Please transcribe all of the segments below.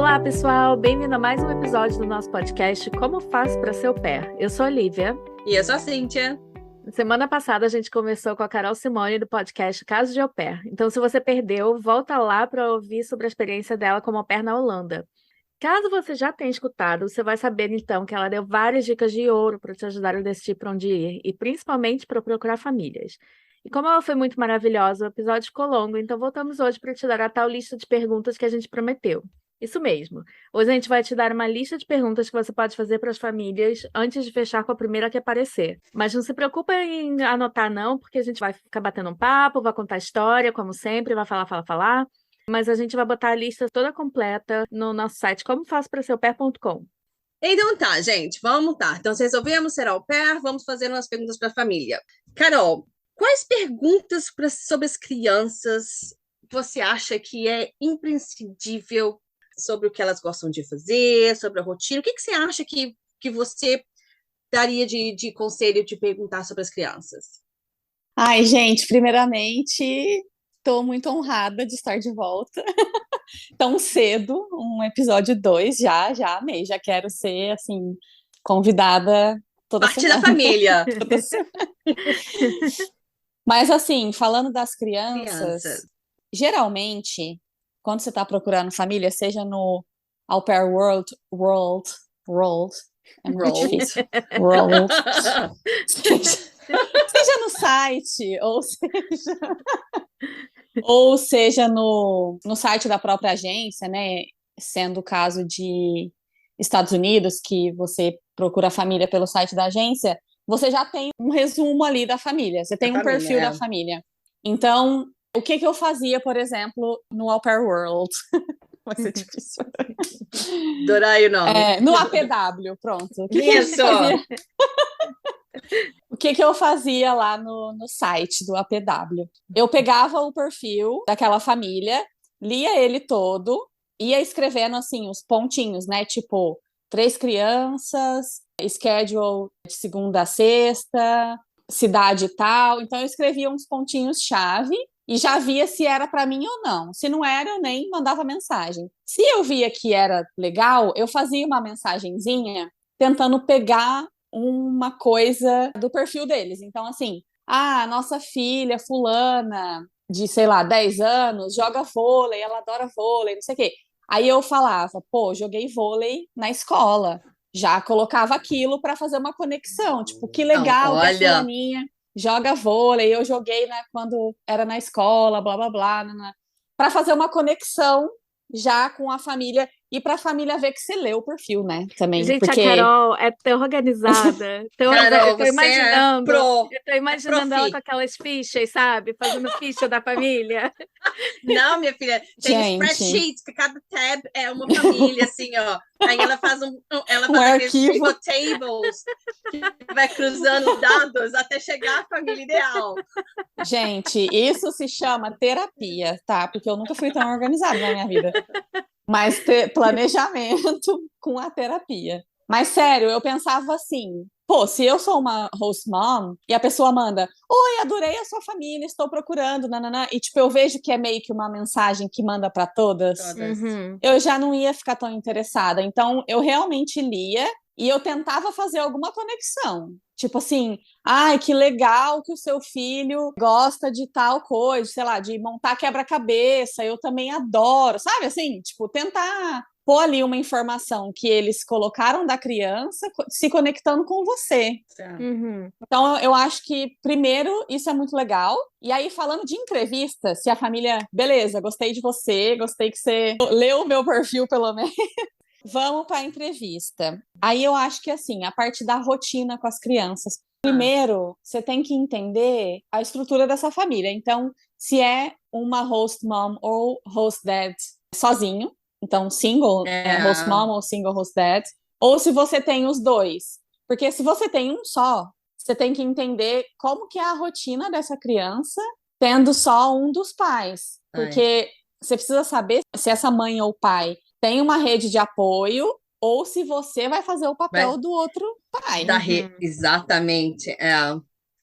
Olá, pessoal! Bem-vindo a mais um episódio do nosso podcast Como Faço para Ser Au Pair. Eu sou a Lívia. E eu sou a Cíntia. Semana passada a gente conversou com a Carol Simone do podcast Caso de Au Pair. Então, se você perdeu, volta lá para ouvir sobre a experiência dela como au pair na Holanda. Caso você já tenha escutado, você vai saber então que ela deu várias dicas de ouro para te ajudar a decidir para onde ir e principalmente para procurar famílias. E como ela foi muito maravilhosa, o episódio ficou longo, então voltamos hoje para te dar a tal lista de perguntas que a gente prometeu. Isso mesmo. Hoje a gente vai te dar uma lista de perguntas que você pode fazer para as famílias antes de fechar com a primeira que aparecer. Mas não se preocupa em anotar não, porque a gente vai ficar batendo um papo, vai contar história, como sempre, vai falar. Mas a gente vai botar a lista toda completa no nosso site comofaçopraseraupair.com. Então tá, gente, vamos tá. Então, se resolvemos ser au pair, vamos fazer umas perguntas para a família. Carol, quais perguntas sobre as crianças você acha que é imprescindível sobre o que elas gostam de fazer, sobre a rotina? O que você acha que você daria de conselho de perguntar sobre as crianças? Ai, gente, primeiramente, estou muito honrada de estar de volta tão cedo, um episódio 2, já amei, já quero ser, assim, convidada toda Parte semana. da família. Toda semana. Mas, assim, falando das crianças, geralmente, quando você está procurando família, seja no Au Pair World, é muito difícil, World, seja no site, ou seja no site da própria agência, né? Sendo o caso de Estados Unidos, que você procura a família pelo site da agência, você já tem um resumo ali da família, você tem um perfil da família. Então, o que eu fazia, por exemplo, no Au Pair World? Vai ser difícil. Adorei o nome. No APW, pronto. O que Isso! O que eu fazia lá no site do APW? Eu pegava o perfil daquela família, lia ele todo, ia escrevendo assim os pontinhos, né? Tipo, 3 crianças, schedule de segunda a sexta, cidade tal. Então eu escrevia uns pontinhos-chave e já via se era para mim ou não. Se não era, eu nem mandava mensagem. Se eu via que era legal, eu fazia uma mensagenzinha tentando pegar uma coisa do perfil deles. Então, assim, nossa filha fulana, de, sei lá, 10 anos, joga vôlei, ela adora vôlei, não sei o quê. Aí eu falava, joguei vôlei na escola. Já colocava aquilo para fazer uma conexão. Tipo, que legal que a fulaninha joga vôlei. Eu joguei quando era na escola, blá, blá, blá. Para fazer uma conexão já com a família e para a família ver que você leu o perfil, né? Também. Gente, porque... a Carol é tão organizada. Carol, eu tô imaginando, eu tô imaginando ela com aquelas fichas, sabe? Fazendo ficha da família. Não, minha filha, tem spreadsheets, que cada tab é uma família, assim, ó. Aí ela faz aqueles pivot tables, que vai cruzando dados até chegar à família ideal. Gente, isso se chama terapia, tá? Porque eu nunca fui tão organizada na minha vida. Mas planejamento com a terapia. Mas, sério, eu pensava assim, se eu sou uma host mom e a pessoa manda, oi, adorei a sua família, estou procurando, nananã, e tipo, eu vejo que é meio que uma mensagem que manda para todas, eu já não ia ficar tão interessada. Então, eu realmente lia e eu tentava fazer alguma conexão. Tipo assim, que legal que o seu filho gosta de tal coisa, sei lá, de montar quebra-cabeça, eu também adoro, sabe? Assim, tipo, tentar pôr ali uma informação que eles colocaram da criança se conectando com você. Então, eu acho que, primeiro, isso é muito legal. E aí, falando de entrevista, se a família, beleza, gostei de você, gostei que você leu o meu perfil, pelo menos. Vamos para a entrevista. Aí eu acho que, assim, a parte da rotina com as crianças. Primeiro, você tem que entender a estrutura dessa família. Então, se é uma host mom ou host dad sozinho, então single host mom ou single host dad, ou se você tem os dois. Porque se você tem um só, você tem que entender como que é a rotina dessa criança tendo só um dos pais. Porque você precisa saber se essa mãe ou pai tem uma rede de apoio ou se você vai fazer o papel do outro pai. Exatamente.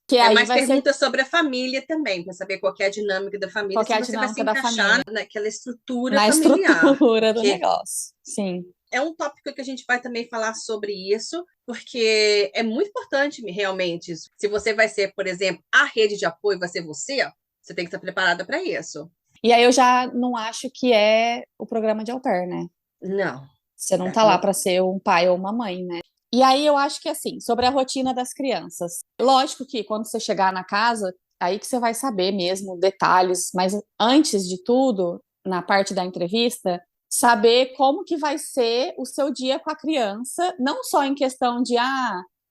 Que É aí mais vai ser perguntas sobre a família também, para saber qual que é a dinâmica da família, qual que é se a você vai se dinâmica da encaixar família, naquela estrutura na familiar. estrutura do Porque negócio. Sim. é um tópico que a gente vai também falar sobre isso, porque é muito importante realmente. Se você vai ser, por exemplo, a rede de apoio vai ser você tem que estar preparada para isso. E aí eu já não acho que é o programa de au pair, né? Não. Você não tá lá para ser um pai ou uma mãe, né? E aí eu acho que assim, sobre a rotina das crianças. Lógico que quando você chegar na casa, aí que você vai saber mesmo detalhes, mas antes de tudo, na parte da entrevista, saber como que vai ser o seu dia com a criança, não só em questão de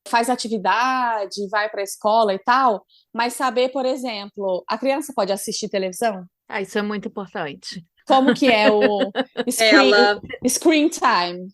faz atividade, vai para a escola e tal, mas saber, por exemplo, a criança pode assistir televisão? Isso é muito importante. Como que é o screen time?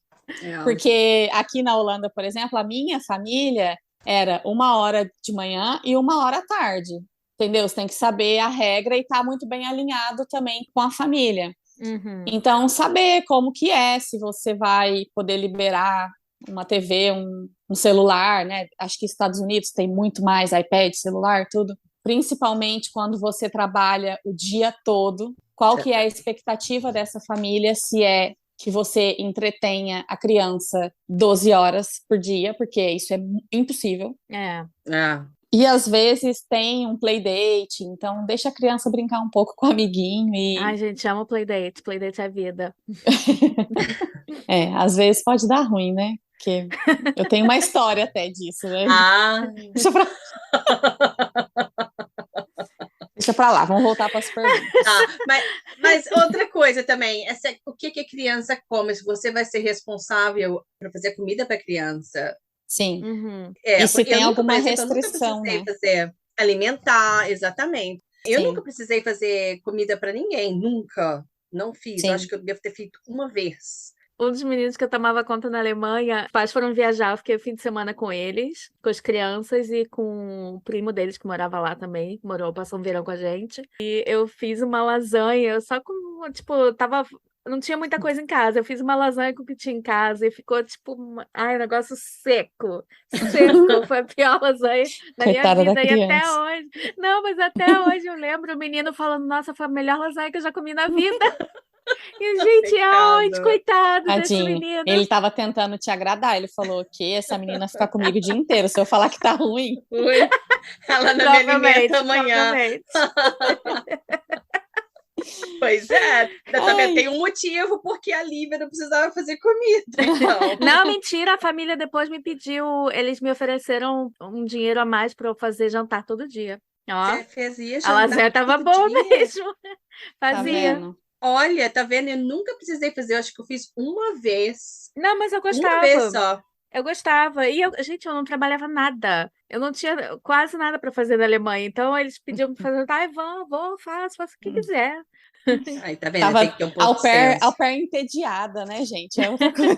Porque aqui na Holanda, por exemplo, a minha família era 1 hora de manhã e 1 hora à tarde. Entendeu? Você tem que saber a regra e estar tá muito bem alinhado também com a família. Uhum. Então, saber como que é, se você vai poder liberar uma TV, um celular, né? Acho que Estados Unidos tem muito mais iPad, celular, tudo. Principalmente quando você trabalha o dia todo. Qual que é a expectativa dessa família, se é que você entretenha a criança 12 horas por dia, porque isso é impossível. E às vezes tem um playdate, então deixa a criança brincar um pouco com o amiguinho e... Ai, gente, amo playdate. Playdate é vida. Às vezes pode dar ruim, né? Porque eu tenho uma história até disso, né? Deixa pra lá, vamos voltar para as perguntas. Mas outra coisa também, o que a criança come? Se você vai ser responsável para fazer comida para a criança. Sim. Uhum. E se tem alguma restrição, restrição, eu nunca precisei né? fazer alimentar, exatamente. Sim. Eu nunca precisei fazer comida para ninguém, nunca. Não fiz. Sim. Eu acho que eu devo ter feito uma vez. Um dos meninos que eu tomava conta na Alemanha, os pais foram viajar, eu fiquei o fim de semana com eles, com as crianças e com o primo deles que morava lá também, passou um verão com a gente. E eu fiz uma lasanha, só com, tipo, não tinha muita coisa em casa. Eu fiz uma lasanha com o que tinha em casa e ficou, tipo, um negócio seco. Seco. Foi a pior lasanha da minha vida. Da e criança. até hoje. Não, mas até hoje eu lembro o menino falando: nossa, foi a melhor lasanha que eu já comi na vida. E, gente, coitado desse menino. Ele tava tentando te agradar. Ele falou que essa menina fica comigo o dia inteiro. Se eu falar que tá ruim. Ela não me alimenta amanhã. Pois é, também tem um motivo porque a Lívia não precisava fazer comida. Então. Não, mentira, a família depois me pediu, eles me ofereceram um dinheiro a mais para eu fazer jantar todo dia. Ó, você fazia jantar a lasanha tava boa mesmo. Fazia. Tá. Olha, tá vendo? Eu nunca precisei fazer, eu acho que eu fiz uma vez. Não, mas eu gostava. Uma vez só. Eu gostava. E, gente, eu não trabalhava nada. Eu não tinha quase nada para fazer na Alemanha. Então, eles pediam para fazer, faço o que quiser. Ai, tá vendo? Tava tem que ter um pouco au pair entediada, né, gente? É outra coisa.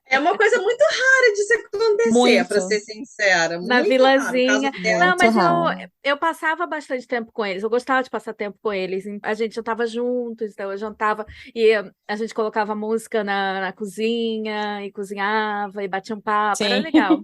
É uma coisa muito rara de se acontecer, para ser sincera. Na muito vilazinha. Raro, não, mas eu passava bastante tempo com eles. Eu gostava de passar tempo com eles. A gente jantava juntos, então eu jantava e a gente colocava música na cozinha e cozinhava e batia um papo. Sim. Era legal.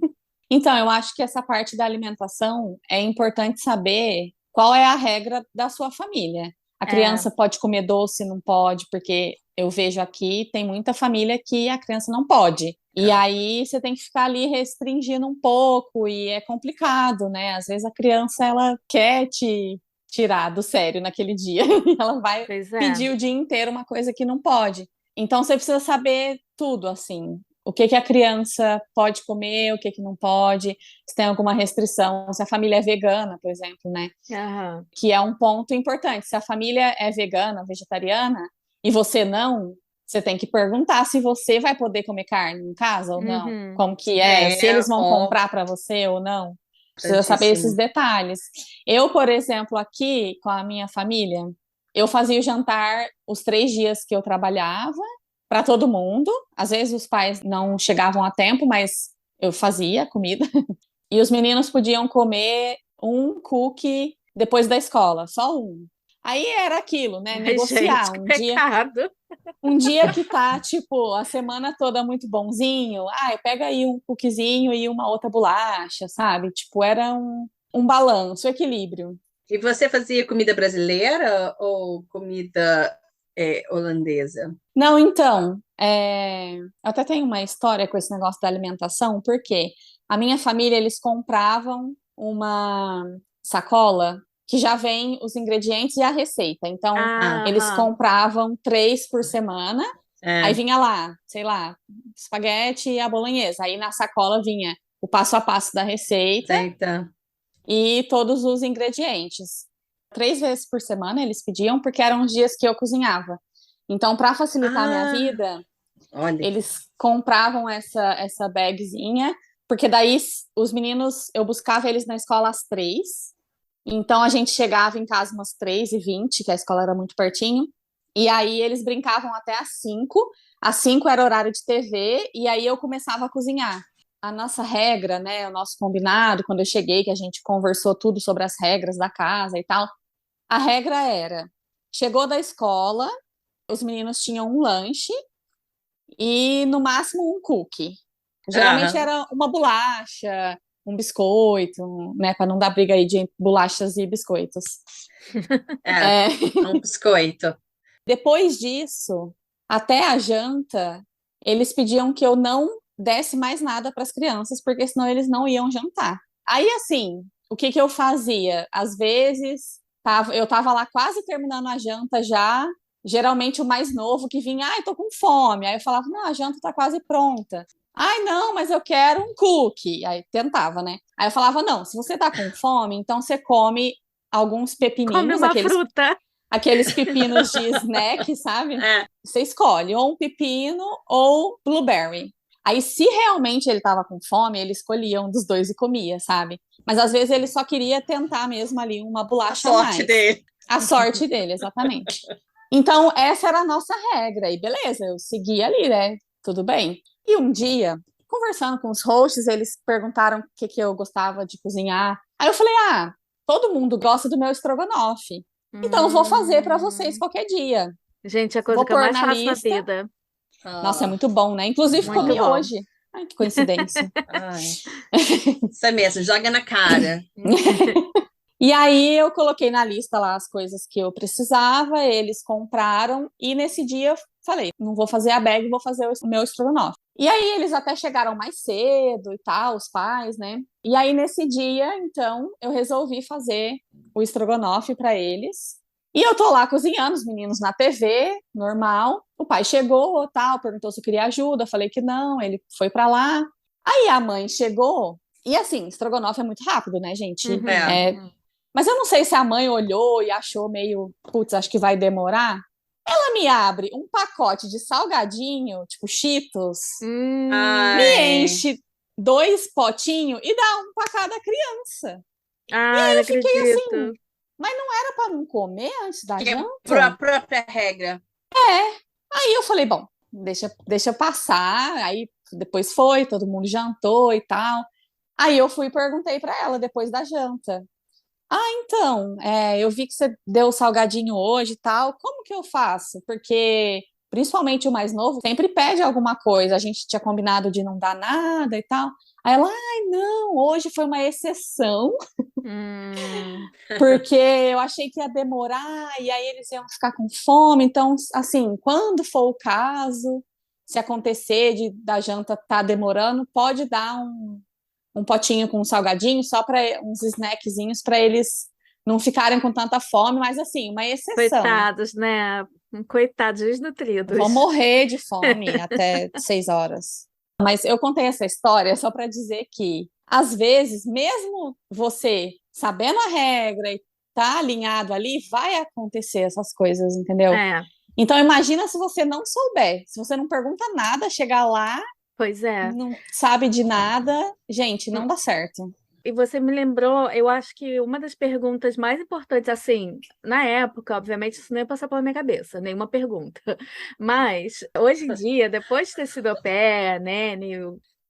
Então, eu acho que essa parte da alimentação é importante saber qual é a regra da sua família. A criança pode comer doce, não pode, porque eu vejo aqui, tem muita família que a criança não pode. E aí você tem que ficar ali restringindo um pouco e é complicado, né? Às vezes a criança, ela quer te tirar do sério naquele dia. Ela vai pedir o dia inteiro uma coisa que não pode. Então você precisa saber tudo, assim. O que a criança pode comer, o que não pode, se tem alguma restrição, se a família é vegana, por exemplo, né? Uhum. Que é um ponto importante. Se a família é vegana, vegetariana, e você não, você tem que perguntar se você vai poder comer carne em casa ou não. Uhum. Como que é, se eles vão comprar para você ou não. Precisa saber esses detalhes. Eu, por exemplo, aqui com a minha família, eu fazia o jantar os 3 dias que eu trabalhava, para todo mundo. Às vezes os pais não chegavam a tempo, mas eu fazia comida. E os meninos podiam comer um cookie depois da escola, só um. Aí era aquilo, né? Negociar. Gente, um dia que tá, tipo, a semana toda muito bonzinho, pega aí um cookiezinho e uma outra bolacha, sabe? Tipo, era um balanço, um equilíbrio. E você fazia comida brasileira ou comida holandesa? Não, então, eu até tenho uma história com esse negócio da alimentação, porque a minha família, eles compravam uma sacola que já vem os ingredientes e a receita. Então, Ah, eles Aham. compravam 3 por semana, aí é. vinha lá, sei lá, espaguete e a bolonhesa. Aí na sacola vinha o passo a passo da receita Aceita. e todos os ingredientes. 3 vezes por semana eles pediam, porque eram os dias que eu cozinhava. Então, para facilitar a minha Ah, vida, olha. eles compravam essa bagzinha, porque daí os meninos, eu buscava eles na escola às 3. Então, a gente chegava em casa umas 3h20, que a escola era muito pertinho. E aí, eles brincavam até às 5. Às 5 era horário de TV, e aí eu começava a cozinhar. A nossa regra, né, o nosso combinado, quando eu cheguei, que a gente conversou tudo sobre as regras da casa e tal, a regra era: chegou da escola, os meninos tinham um lanche e no máximo um cookie. Geralmente Aham. era uma bolacha, um biscoito, né, para não dar briga aí de bolachas e biscoitos. É, É, um biscoito. depois disso, até a janta, eles pediam que eu não desse mais nada para as crianças, porque senão eles não iam jantar. Aí, assim, o que que eu fazia? Às vezes, eu tava lá quase terminando a janta já. Geralmente o mais novo que vinha, ai, tô com fome. Aí eu falava, não, a janta tá quase pronta. Ai, não, mas eu quero um cookie. Aí tentava, né? Aí eu falava, não, se você tá com fome, então você come alguns Come pepininhos, uma fruta. aqueles pepinos de snack, sabe? É. Você escolhe ou um pepino ou blueberry. Aí, se realmente ele estava com fome, ele escolhia um dos dois e comia, sabe? Mas às vezes ele só queria tentar mesmo ali uma A bolacha a sorte mais. dele. A sorte dele, exatamente. Então, essa era a nossa regra. E beleza, eu segui ali, né? Tudo bem. E um dia, conversando com os hosts, eles perguntaram o que, que eu gostava de cozinhar. Aí eu falei, todo mundo gosta do meu estrogonofe. Então, eu vou fazer para vocês Hum. qualquer dia. Gente, é a coisa Vou que eu pôr mais na faço na lista. vida. Nossa, é Ah, muito bom, né? Inclusive, Muito comi bom. hoje. Ai, que coincidência. ai. Isso é mesmo, joga na cara. E aí eu coloquei na lista lá as coisas que eu precisava, eles compraram, e nesse dia eu falei, não vou fazer a bag, vou fazer o meu estrogonofe. E aí eles até chegaram mais cedo e tal, os pais, né? E aí nesse dia, então, eu resolvi fazer o estrogonofe para eles. E eu tô lá cozinhando, os meninos na TV, normal. O pai chegou, tal, perguntou se eu queria ajuda, eu falei que não, ele foi para lá. Aí a mãe chegou, e assim, estrogonofe é muito rápido, né, gente? É. É, mas eu não sei se a mãe olhou e achou meio, putz, acho que vai demorar. Ela me abre um pacote de salgadinho, tipo Cheetos, me Ai. enche 2 potinhos e dá um para cada criança. Ai, não Eu fiquei acredito. assim, mas não era para não comer antes da Quebrou a janta? própria regra. Aí eu falei, bom, deixa passar. Aí depois foi, todo mundo jantou e tal. Aí eu fui e perguntei para ela depois da janta. Então, eu vi que você deu salgadinho hoje e tal. Como que eu faço? Porque, principalmente o mais novo, sempre pede alguma coisa. A gente tinha combinado de não dar nada e tal. Aí ela, ai, não, hoje foi uma exceção, Hum, porque eu achei que ia demorar e aí eles iam ficar com fome. Então, assim, quando for o caso, se acontecer da janta tá demorando, pode dar um potinho com um salgadinho, só para uns snackzinhos para eles não ficarem com tanta fome, mas assim, uma exceção. coitados, né? Coitados, Vão desnutridos. morrer de fome até 6 horas. Mas eu contei essa história só para dizer que, às vezes, mesmo você sabendo a regra e tá alinhado ali, vai acontecer essas coisas, entendeu? É, Então, imagina se você não souber, se você não pergunta nada, chegar lá, pois é. não sabe de nada, gente, não dá certo. E você me lembrou, eu acho que uma das perguntas mais importantes, assim, na época, obviamente, isso não ia passar pela minha cabeça, nenhuma pergunta. Mas, hoje em dia, depois de ter sido au pair, né,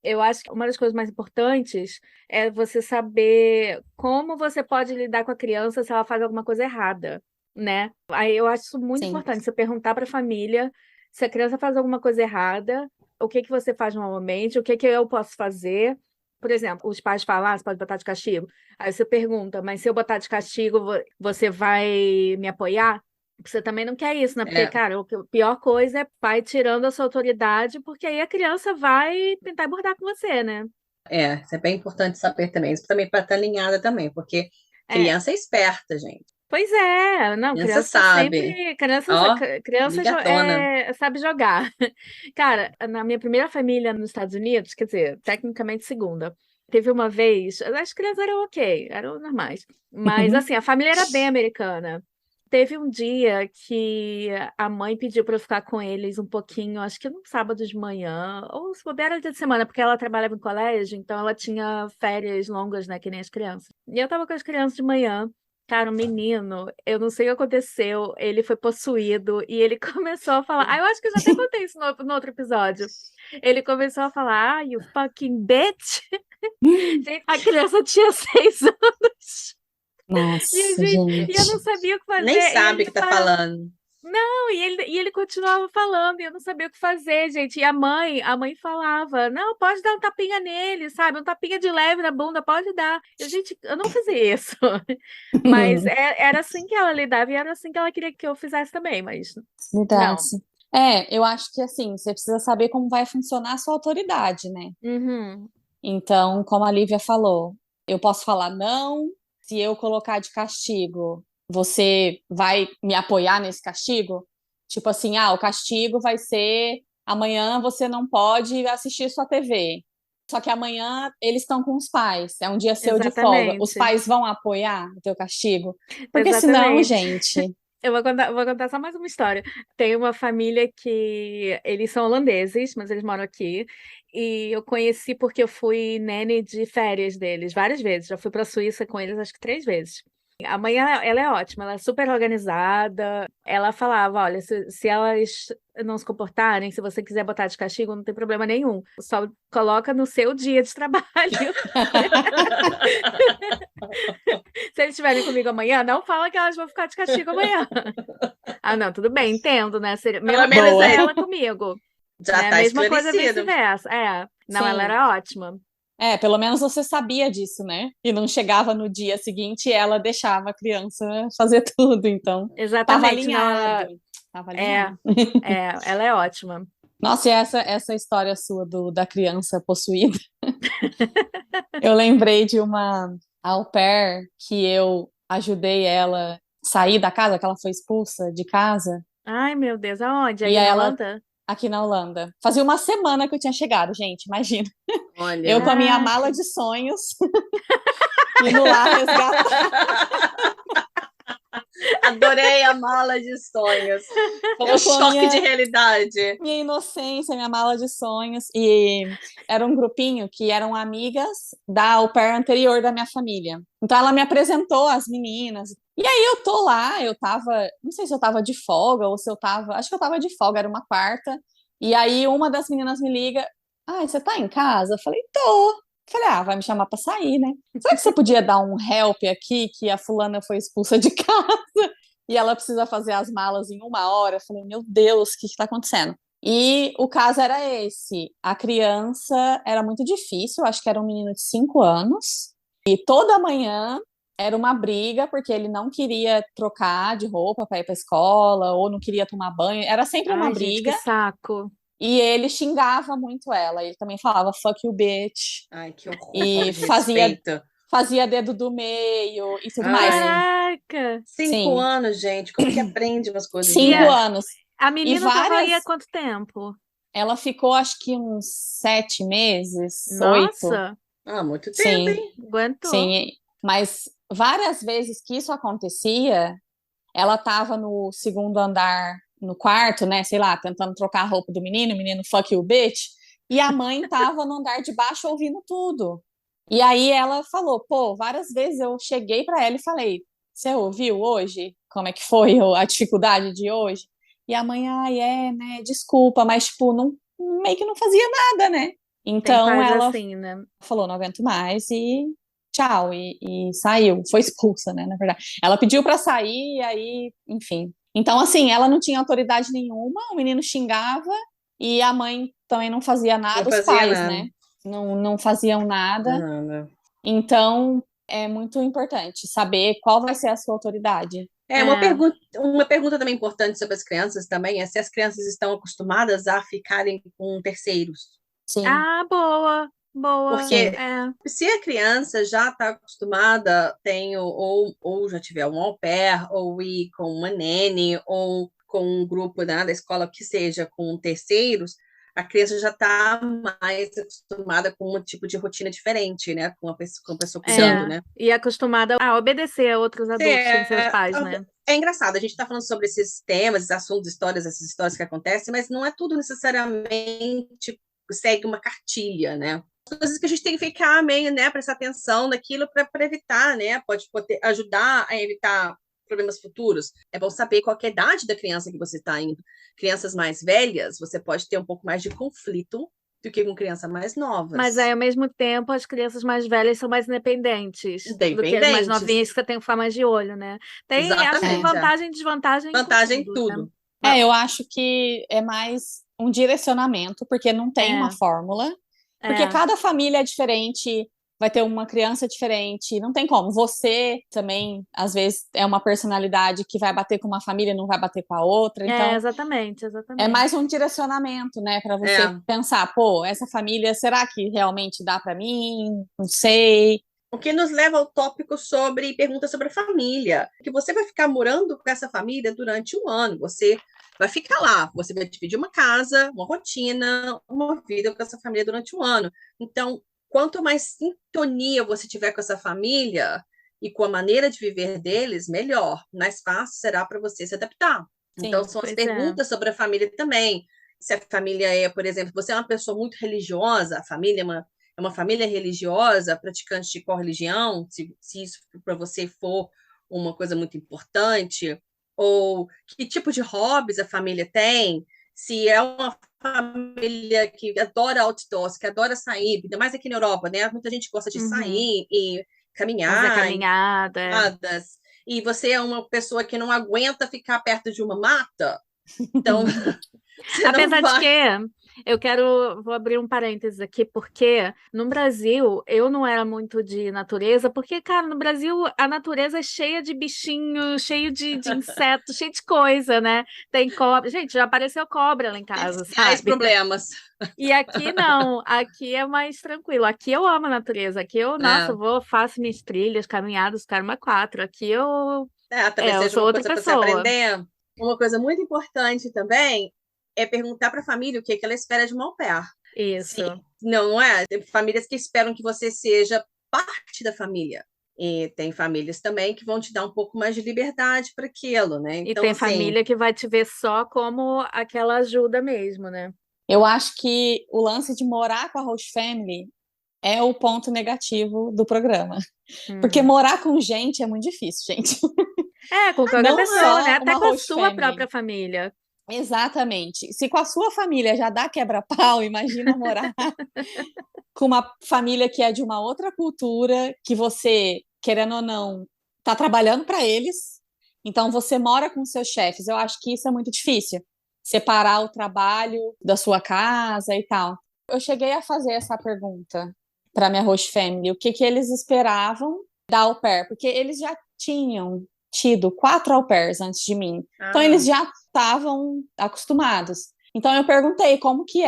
eu acho que uma das coisas mais importantes é você saber como você pode lidar com a criança se ela faz alguma coisa errada, né? Aí eu acho isso muito Sim. importante, você perguntar para a família se a criança faz alguma coisa errada, o que que você faz normalmente, o que que eu posso fazer Por exemplo, os pais falam, você pode botar de castigo. Aí você pergunta, mas se eu botar de castigo, você vai me apoiar? Você também não quer isso, né? Porque, É, cara, a pior coisa é pai tirando a sua autoridade, porque aí a criança vai tentar abordar com você, né? isso é bem importante saber também. Isso também para estar alinhada também, porque É, criança é esperta, gente. pois é, não, Criança criança sabe. sempre, criança, Ó, criança ligatona. sabe jogar. Cara, na minha primeira família nos Estados Unidos, quer dizer, tecnicamente segunda, teve uma vez, as crianças eram ok, eram normais, mas assim, a família era bem americana. Teve um dia que a mãe pediu para eu ficar com eles um pouquinho, acho que no sábado de manhã, ou se bobear era dia de semana, porque ela trabalhava em colégio, então ela tinha férias longas, né, que nem as crianças. E eu tava com as crianças de manhã. Cara, o menino, eu não sei o que aconteceu, ele foi possuído e ele começou a falar. Ah, eu acho que eu já até contei isso no outro episódio. Ele começou a falar, ah, you fucking bitch. Gente, a criança tinha 6 anos. Nossa, E eu não gente. sabia o que fazer. Nem E sabe o ele que tá falando. não, e ele continuava falando, e eu não sabia o que fazer, gente. E a mãe falava, não, pode dar um tapinha nele, sabe? Um tapinha de leve na bunda, pode dar. Gente, eu não fazia isso. Mas era assim que ela lidava e era assim que ela queria que eu fizesse também, mas Verdade. não. Eu acho que assim, você precisa saber como vai funcionar a sua autoridade, né? Uhum, Então, como a Lívia falou, eu posso falar não, se eu colocar de castigo, você vai me apoiar nesse castigo? Tipo assim, o castigo vai ser amanhã você não pode assistir sua TV. Só que amanhã eles estão com os pais, é um dia seu de folga. Os exatamente, pais vão apoiar o teu castigo? Porque senão, exatamente. gente. Eu vou contar só mais uma história. Tem uma família que eles são holandeses, mas eles moram aqui. E eu conheci porque eu fui nene de férias deles várias vezes. Já fui para a Suíça com eles acho que 3 vezes. A mãe, ela é ótima, ela é super organizada. Ela falava: olha, se elas não se comportarem, se você quiser botar de castigo, não tem problema nenhum. Só coloca no seu dia de trabalho. Se eles estiverem comigo amanhã, não fala que elas vão ficar de castigo amanhã. Ah, não, tudo bem, entendo, né? Pelo Mesma menos coisa Boa. aí ela comigo, já né? tá Mesma coisa esclarecido. vice-versa. É, não, ela Sim. era ótima. Pelo menos você sabia disso, né? E não chegava no dia seguinte e ela deixava a criança fazer tudo, então tava Exatamente, não, alinhado. Tava é, alinhado. ela é ótima. Nossa, e essa história sua da criança possuída, eu lembrei de uma au pair que eu ajudei ela a sair da casa, que ela foi expulsa de casa, Ai, meu Deus, aonde? e Aí aí na ela, Holanda? aqui na Holanda, fazia uma semana que eu tinha chegado, gente, imagina. Eu Olha. com a minha mala Caraca. de sonhos, indo lá resgatar. Adorei a mala de sonhos. Foi um Eu com a choque de minha realidade. minha inocência, minha mala de sonhos. E era um grupinho que eram amigas da au pair anterior da minha família. Então ela me apresentou as meninas. E aí eu tô lá, eu tava, não sei se eu tava de folga ou se eu tava, acho que eu tava de folga, era uma quarta. E aí uma das meninas me liga: "Ah, você tá em casa?" Eu falei: "Tô." Falei: "Ah, vai me chamar pra sair, né? Será que você podia dar um help aqui que a fulana foi expulsa de casa e ela precisa fazer as malas em 1 hora?" Eu falei: "Meu Deus, o que está acontecendo?" E o caso era esse: a criança era muito difícil, acho que era um menino de 5 anos, e toda manhã era uma briga, porque ele não queria trocar de roupa para ir para a escola, ou não queria tomar banho, era sempre uma Ai, gente, que briga, saco. e ele xingava muito ela, ele também falava fuck you bitch, Ai, que horror, falta e de fazia, respeito. fazia dedo do meio e tudo mais. Ai, Caraca! 5 Sim, anos, gente. Como que aprende umas coisas E cinco a, dessas? anos. a E menina tava aí há várias. quanto tempo? Ela ficou, acho que uns 7 meses, 8. Nossa, Ah, muito tempo, Sim, hein? aguentou. sim. Mas várias vezes que isso acontecia, ela estava no segundo andar, no quarto, né? Sei lá, tentando trocar a roupa do menino, o menino fuck you, bitch. E a mãe estava no andar de baixo ouvindo tudo. E aí ela falou: pô, várias vezes eu cheguei para ela e falei: você ouviu hoje? Como é que foi a dificuldade de hoje? E a mãe: ai, né? Desculpa, mas, tipo, não, meio que não fazia nada, né? Tem Então pais ela assim, né? falou: não aguento mais e tchau. E saiu, foi expulsa, né? Na verdade, ela pediu para sair, e aí, enfim. Então, assim, ela não tinha autoridade nenhuma, o menino xingava e a mãe também não fazia Não nada, os fazia pais, nada. né? não faziam nada. Não. Então, é muito importante saber qual vai ser a sua autoridade. Uma pergunta também importante sobre as crianças também é se as crianças estão acostumadas a ficarem com terceiros. Sim, Ah, boa, boa. Porque sim. É, se a criança já está acostumada, ou já tiver um au pair, ou ir com uma nene, ou com um grupo, né, da escola que seja com terceiros, a criança já está mais acostumada com um tipo de rotina diferente, né? Com a pessoa cuidando, Sim. né? e acostumada a obedecer a outros adultos sem seus É, pais, né? é engraçado, a gente está falando sobre esses temas, esses assuntos, histórias, essas histórias que acontecem, mas não é tudo necessariamente segue uma cartilha, né? Coisas que a gente tem que ficar meio, né, prestar atenção naquilo para evitar, né? Pode poder ajudar a evitar problemas futuros. É bom saber qual é a idade da criança que você está indo. Crianças mais velhas, você pode ter um pouco mais de conflito do que com crianças mais Mas aí, novas, ao mesmo tempo, as crianças mais velhas são mais independentes do que as mais novinhas, independentes. que você tem que ficar mais de olho, né? Acho que tem É. Exatamente. vantagem e desvantagem com Vantagem em tudo, né? tudo. Eu acho que é mais um direcionamento, porque não tem uma É, fórmula, porque é, cada família é diferente, vai ter uma criança diferente, não tem como. Você também, às vezes, é uma personalidade que vai bater com uma família e não vai bater com a outra, então exatamente, é mais exatamente. um direcionamento, né, para você É. pensar, pô, essa família, será que realmente dá para mim? Não sei. O que nos leva ao tópico sobre perguntas sobre a família. Que você vai ficar morando com essa família durante um ano. Você vai ficar lá. Você vai dividir uma casa, uma rotina, uma vida com essa família durante um ano. Então, quanto mais sintonia você tiver com essa família e com a maneira de viver deles, melhor. Mais fácil será para você se adaptar. Então, Sim. são as Pois é. perguntas sobre a família também. Se a família é, por exemplo, você é uma pessoa muito religiosa, a família é uma família religiosa, praticante de qual religião, se isso para você for uma coisa muito importante, ou que tipo de hobbies a família tem, se é uma família que adora outdoors, que adora sair, ainda mais aqui na Europa, né? Muita gente gosta de Uhum. sair e Fazer caminhar, caminhada. e você é uma pessoa que não aguenta ficar perto de uma mata, então você não Apesar de vai. que vou abrir um parênteses aqui, porque no Brasil eu não era muito de natureza, porque, cara, no Brasil a natureza é cheia de bichinhos, cheio de insetos, cheio de coisa, né? Tem cobra. Gente, já apareceu cobra lá em casa, 10 sabe? problemas. E aqui não, aqui é mais tranquilo. Aqui eu amo a natureza. Aqui eu, nossa, É. vou, faço minhas trilhas, caminhadas, caramba, quatro. Aqui Talvez eu seja sou uma outra coisa para você pessoa. aprender. Uma coisa muito importante também é perguntar para a família o que ela espera de uma au pair. Se, Isso. não é? Tem famílias que esperam que você seja parte da família. E tem famílias também que vão te dar um pouco mais de liberdade para aquilo, né? E Então, tem assim, família que vai te ver só como aquela ajuda mesmo, né? Eu acho que o lance de morar com a host family é o ponto negativo do programa. Porque Hum. morar com gente é muito difícil, gente. Com qualquer Não pessoa, né? só Até uma com a host sua family. própria família. Exatamente. Se com a sua família já dá quebra-pau, imagina morar com uma família que é de uma outra cultura, que você, querendo ou não, está trabalhando para eles. Então você mora com seus chefes. Eu acho que isso é muito difícil. Separar o trabalho da sua casa e tal. Eu cheguei a fazer essa pergunta para minha host family, o que que eles esperavam da au pair, porque eles já tinham tido 4 au pairs antes de mim. Então eles já estavam acostumados. Então eu perguntei como que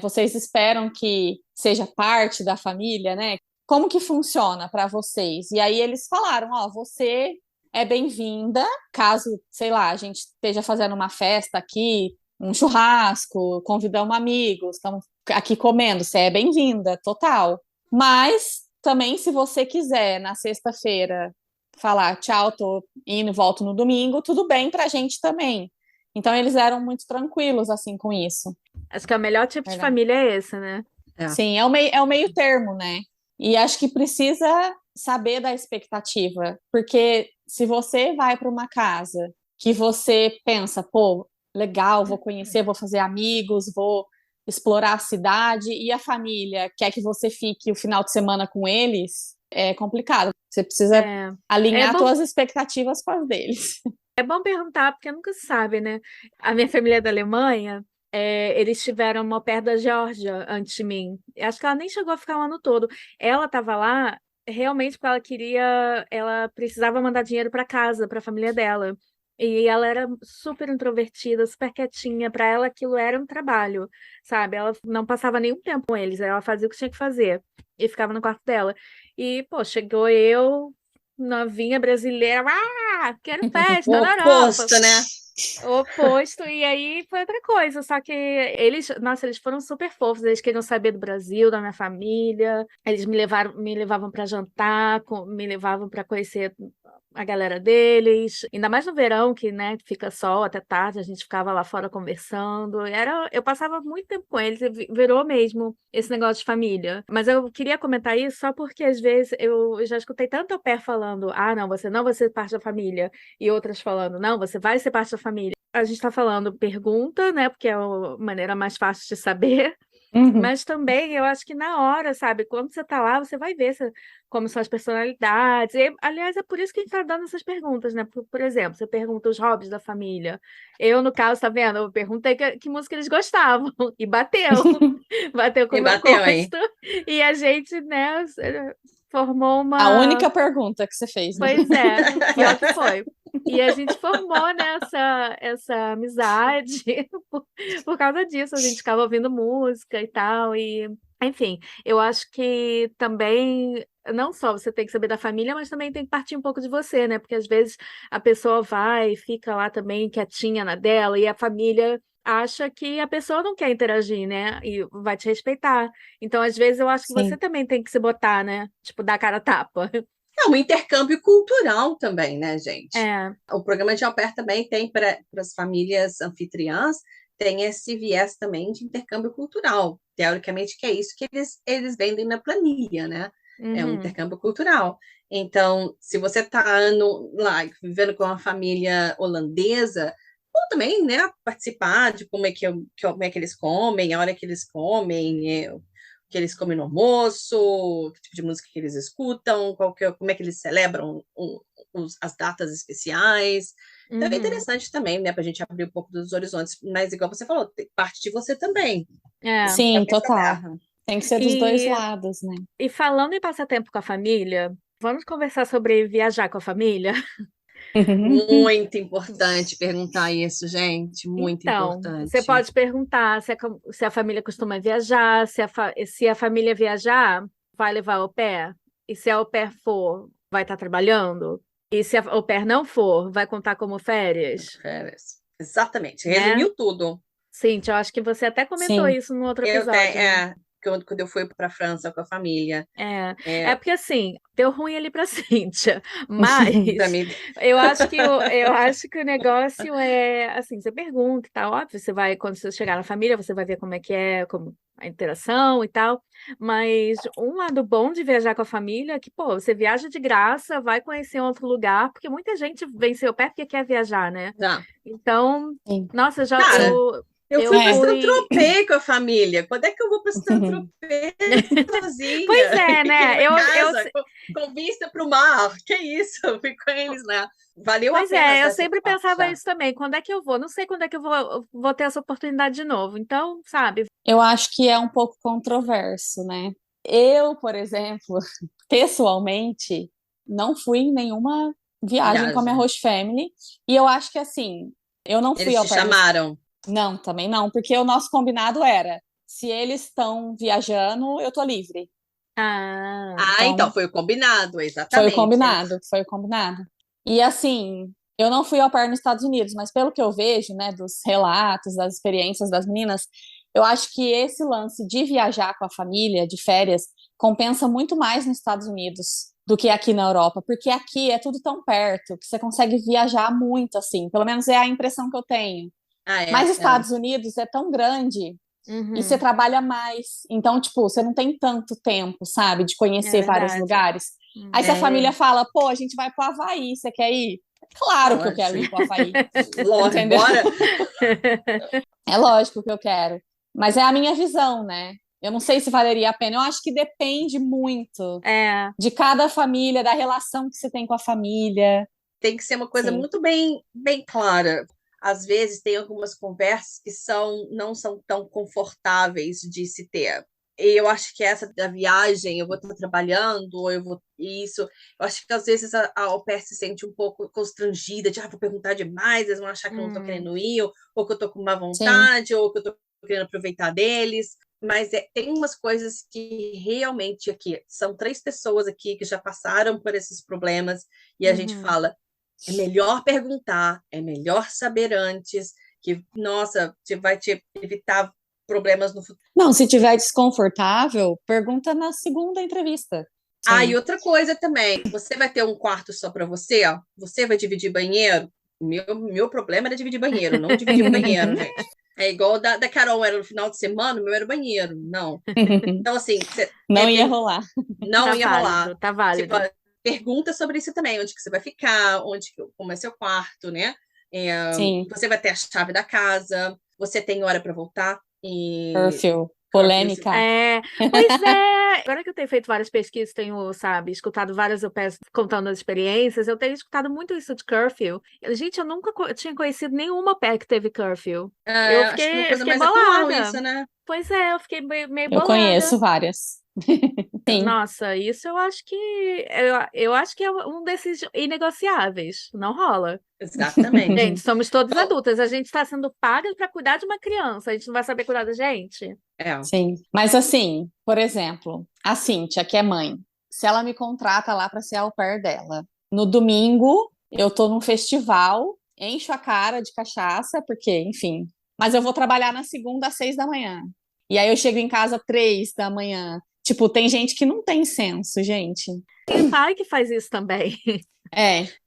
vocês esperam que seja parte da família, né? Como que funciona para vocês? E aí eles falaram, ó, você é bem-vinda, caso, sei lá, a gente esteja fazendo uma festa aqui, um churrasco, convidamos amigos, estamos aqui comendo, você é bem-vinda, total. Mas também, se você quiser, na sexta-feira, falar tchau, tô indo e volto no domingo, tudo bem pra gente também. Então, eles eram muito tranquilos, assim, com isso. Acho que o melhor tipo de Verdade. família é esse, né? Sim, é o meio termo, né? E acho que precisa saber da expectativa, porque se você vai para uma casa que você pensa, pô, legal, vou conhecer, vou fazer amigos, vou explorar a cidade, e a família quer que você fique o final de semana com eles, é complicado. Você precisa É, é alinhar bom, suas expectativas com as deles. é bom perguntar, porque nunca se sabe, né? A minha família é da Alemanha. eles tiveram uma au pair da Geórgia antes de mim. Acho que ela nem chegou a ficar o ano todo. Ela estava lá realmente porque ela precisava mandar dinheiro para casa, para a família dela. E ela era super introvertida, super quietinha. Para ela aquilo era um trabalho, sabe? Ela não passava nenhum tempo com eles, ela fazia o que tinha que fazer e ficava no quarto dela. E, pô, chegou eu, novinha brasileira, quero O festa na Europa. oposto, né? O oposto, e aí foi outra coisa, só que eles foram super fofos, eles queriam saber do Brasil, da minha família, eles me levavam para jantar, me levavam para conhecer a galera deles, ainda mais no verão, que, né, fica sol até tarde, a gente ficava lá fora conversando, eu passava muito tempo com eles, e virou mesmo esse negócio de família. Mas eu queria comentar isso só porque, às vezes, eu já escutei tanto au pair falando, não, você não vai ser parte da família, e outras falando, não, você vai ser parte da família. A gente está falando pergunta, né, porque é a maneira mais fácil de saber, Uhum. mas também eu acho que na hora, sabe, quando você tá lá, você vai ver como são as personalidades. Aliás, é por isso que a gente tá dando essas perguntas, né? Por exemplo, você pergunta os hobbies da família. Eu, no caso, tá vendo? Eu perguntei que música eles gostavam e bateu. Bateu com E o meu bateu, hein? gosto. E a gente, né, formou A uma. única pergunta que você fez, né? Pois é, pior que foi. E a gente formou, né, essa amizade por causa disso. A gente ficava ouvindo música e tal. E, enfim, eu acho que também, não só você tem que saber da família, mas também tem que partir um pouco de você, né? Porque às vezes a pessoa vai e fica lá também quietinha na dela, e a família acha que a pessoa não quer interagir, né? E vai te respeitar. Então, às vezes, eu acho que você Sim. também tem que se botar, né? Tipo, dar a cara a tapa. É um intercâmbio cultural também, né, gente? É. O programa de au pair também tem para as famílias anfitriãs, tem esse viés também de intercâmbio cultural. Teoricamente, que é isso que eles vendem na planilha, né? É um Uhum. intercâmbio cultural. Então, se você está lá vivendo com uma família holandesa, ou também, né, participar de como é que eles comem, a hora que eles comem, o que eles comem no almoço, que tipo de música que eles escutam, como é que eles celebram as datas especiais. Então é Uhum. interessante também, né, para a gente abrir um pouco dos horizontes, mas igual você falou, parte de você também, É. é Sim, essa total. terra. Tem que ser dos dois E, lados, né? e falando em passar tempo com a família, vamos conversar sobre viajar com a família? Muito importante perguntar isso, gente, muito Então, você importante. pode perguntar se a família costuma viajar, se a família viajar, vai levar au pair? E se a au pair for, vai estar trabalhando? E se a au pair não for, vai contar como férias? Férias. Exatamente, Né? resumiu tudo. Cíntia, eu acho que você até comentou Sim. isso no outro Eu tenho, episódio, né? quando eu fui para a França com a família, É porque assim, deu ruim ali para Cíntia, para mas mim, eu acho que o negócio é assim, você pergunta e tal, óbvio, você vai, quando você chegar na família, você vai ver como é, como a interação e tal, mas um lado bom de viajar com a família é que, pô, você viaja de graça, vai conhecer outro lugar, porque muita gente vem seu pé porque quer viajar, né? já. Então, Sim. nossa, Cara, eu eu fui para É. fui. Saint-Tropez com a família. Quando é que eu vou para Saint-Tropez Pois sozinha? é, Fiquei né? em casa, com vista para o mar. Que isso? Eu fui com eles lá. Valeu a Pois pena é, eu essa sempre parte pensava já. isso também. Quando é que eu vou? Não sei quando é que eu vou ter essa oportunidade de novo. Então, sabe? Eu acho que é um pouco controverso, né? Eu, por exemplo, pessoalmente, não fui em nenhuma viagem com a minha Viagem. host family. E eu acho que assim, eu não fui Eles ao te pair chamaram. Não, também não, porque o nosso combinado era: se eles estão viajando, eu tô livre. Ah, Ah, então Então, foi o combinado, exatamente. foi o combinado. E assim, eu não fui ao par nos Estados Unidos, mas pelo que eu vejo, né, dos relatos, das experiências das meninas, eu acho que esse lance de viajar com a família, de férias, compensa muito mais nos Estados Unidos do que aqui na Europa, porque aqui é tudo tão perto que você consegue viajar muito, assim, pelo menos é a impressão que eu tenho. Ah, Mas é. Estados Unidos é tão grande e você uhum, trabalha mais. Então, tipo, você não tem tanto tempo, sabe, de é conhecer vários verdade. lugares. Aí se a É, família fala, pô, a gente vai pro Havaí, você quer ir? Claro que eu quero ir lógico. pro Havaí, Lógico, entendeu? bora. É lógico que eu quero. Mas é a minha visão, né? Eu não sei se valeria a pena. Eu acho que depende muito É, de cada família, da relação que você tem com a família. Tem que ser uma coisa Sim. muito bem clara. às vezes tem algumas conversas que não são tão confortáveis de se ter. E eu acho que essa da viagem, eu vou estar trabalhando, ou eu vou isso. Eu acho que às vezes a au pair se sente um pouco constrangida, de vou perguntar demais, eles vão achar que eu não estou querendo ir, ou que eu estou com má Sim. vontade, ou que eu estou querendo aproveitar deles. Mas tem umas coisas que realmente aqui, são 3 pessoas aqui que já passaram por esses problemas, e a gente fala, é melhor perguntar, é melhor saber antes, que, nossa, vai te evitar problemas no futuro. Não, se tiver desconfortável, pergunta na segunda entrevista. E Sim. outra coisa também, você vai ter um quarto só para você, ó? Você vai dividir banheiro? Meu problema era dividir banheiro, não dividir banheiro, gente. É igual da Carol, era no final de semana, o meu era o banheiro. Não. Então, assim, Não ia rolar. não ia rolar. Tá válido. Tipo, pergunta sobre isso também, onde que você vai ficar, como é seu quarto, né? Sim. Você vai ter a chave da casa, você tem hora para voltar. Curfew. Polêmica. Pois é. Agora que eu tenho feito várias pesquisas, tenho, sabe, escutado várias au pairs contando as experiências, eu tenho escutado muito isso de curfew. Gente, eu nunca tinha conhecido nenhuma au pair que teve curfew. Eu Acho que é uma fiquei coisa mais bolada. atual isso, né? Pois é, eu fiquei meio Eu bolada. conheço várias. Sim. Nossa, isso eu acho que eu acho que é um desses inegociáveis. Não rola. Exatamente. Gente, somos todos adultas. A gente está sendo paga para cuidar de uma criança. A gente não vai saber cuidar da gente. Sim. Mas assim, por exemplo, a Cíntia, que é mãe, se ela me contrata lá para ser au pair dela, no domingo eu tô num festival, encho a cara de cachaça, porque, enfim, mas eu vou trabalhar na segunda às 6 da manhã. E aí eu chego em casa 3 da manhã. Tipo, tem gente que não tem senso, gente. Tem pai que faz isso também.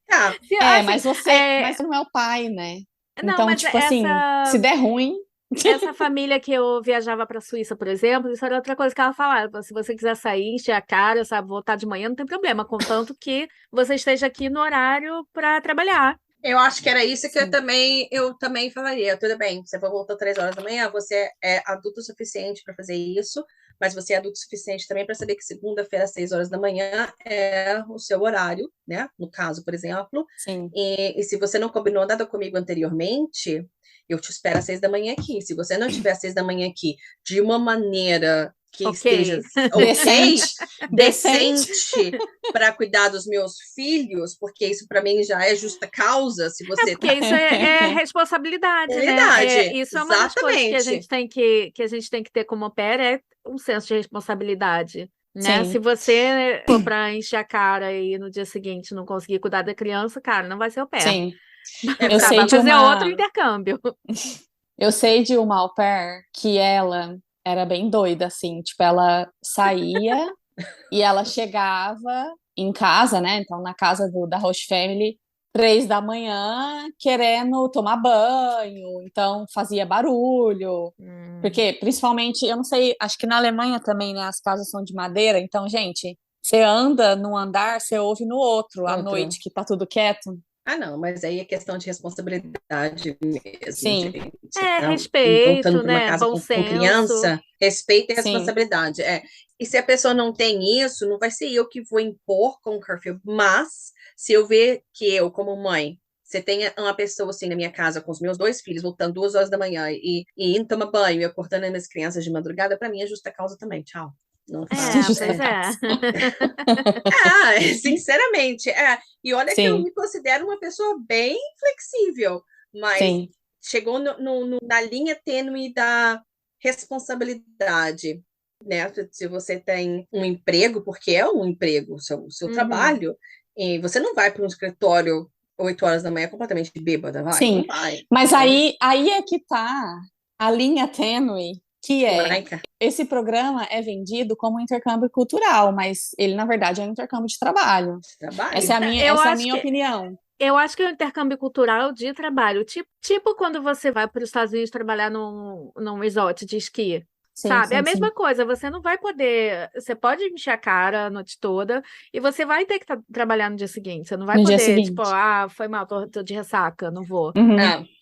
Assim, Mas você não é o pai, né? Não, Então, mas tipo assim, se der ruim, essa família que eu viajava para a Suíça, por exemplo, isso era outra coisa que ela falava. Se você quiser sair, encher a cara, sabe, voltar de manhã, não tem problema, contanto que você esteja aqui no horário para trabalhar. Eu acho que era isso que eu também falaria. Tudo bem, você voltou 3 horas da manhã, você é adulto o suficiente para fazer isso, mas você é adulto o suficiente também para saber que segunda-feira, às 6 horas da manhã, é o seu horário, né? No caso, por exemplo. sim. E se você não combinou nada comigo anteriormente, eu te espero às 6 da manhã aqui. Se você não tiver às 6 da manhã aqui de uma maneira que esteja decente para cuidar dos meus filhos, porque isso para mim já é justa causa, se você porque isso é responsabilidade, né? Isso é uma das coisas que a gente tem que ter como au pair, é um senso de responsabilidade. Né? Se você for para encher a cara e no dia seguinte não conseguir cuidar da criança, cara, não vai ser au pair. Sim. Eu sei vai fazer outro intercâmbio. Eu sei de uma au pair que ela era bem doida, assim, tipo, ela saía e ela chegava em casa, né? Então, na casa da Host Family, 3 da manhã, querendo tomar banho, então fazia barulho. Porque, principalmente, eu não sei, acho que na Alemanha também, né? As casas são de madeira, então, gente, você anda num andar, você ouve no outro à noite, que tá tudo quieto. Não, mas aí é questão de responsabilidade mesmo, Sim. gente. Respeito, voltando para uma né? casa Bom com senso. criança, respeito e responsabilidade. E se a pessoa não tem isso, não vai ser eu que vou impor com o curfew, mas se eu ver que eu, como mãe, você tem uma pessoa assim na minha casa com os meus 2 filhos, voltando 2 horas da manhã e indo tomar banho e acordando as minhas crianças de madrugada, para mim é justa causa também. Tchau. Não pois sinceramente, E olha que eu me considero uma pessoa bem flexível, mas chegou na linha tênue da responsabilidade, né? Se você tem um emprego, porque é um emprego, o seu trabalho, e você não vai para um escritório 8 horas da manhã completamente bêbada, vai? Sim, não vai. Mas aí é que tá a linha tênue, que Maica. Esse programa é vendido como intercâmbio cultural, mas ele, na verdade, é um intercâmbio de trabalho. Essa é a minha opinião. Eu acho que é um intercâmbio cultural de trabalho. Tipo quando você vai para os Estados Unidos trabalhar num resort de esqui. Sabe? É a mesma coisa, você não vai poder. Você pode encher a cara a noite toda e você vai ter que trabalhar no dia seguinte. Você não vai poder, tipo, foi mal, tô de ressaca, não vou.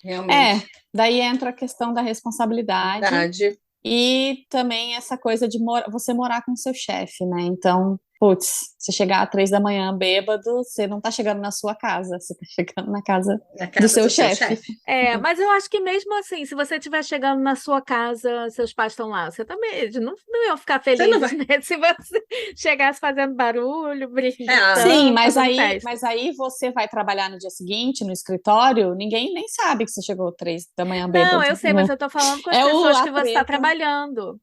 Realmente. Daí entra a questão da responsabilidade. E também essa coisa de você morar com seu chefe, né? Então, putz, se chegar às 3 da manhã bêbado, você não tá chegando na sua casa, você tá chegando na casa Na do casa seu do seu chefe. chefe. Mas eu acho que mesmo assim, se você estiver chegando na sua casa, seus pais estão lá, você também não iam ficar Você não felizes, né? Se você chegasse fazendo barulho, Sim, gritando, fazendo festa. mas aí você vai trabalhar no dia seguinte, no escritório, ninguém nem sabe que você chegou 3 da manhã Não, bêbado, eu sei, mas né? eu tô falando com as É pessoas a que você está treta. trabalhando.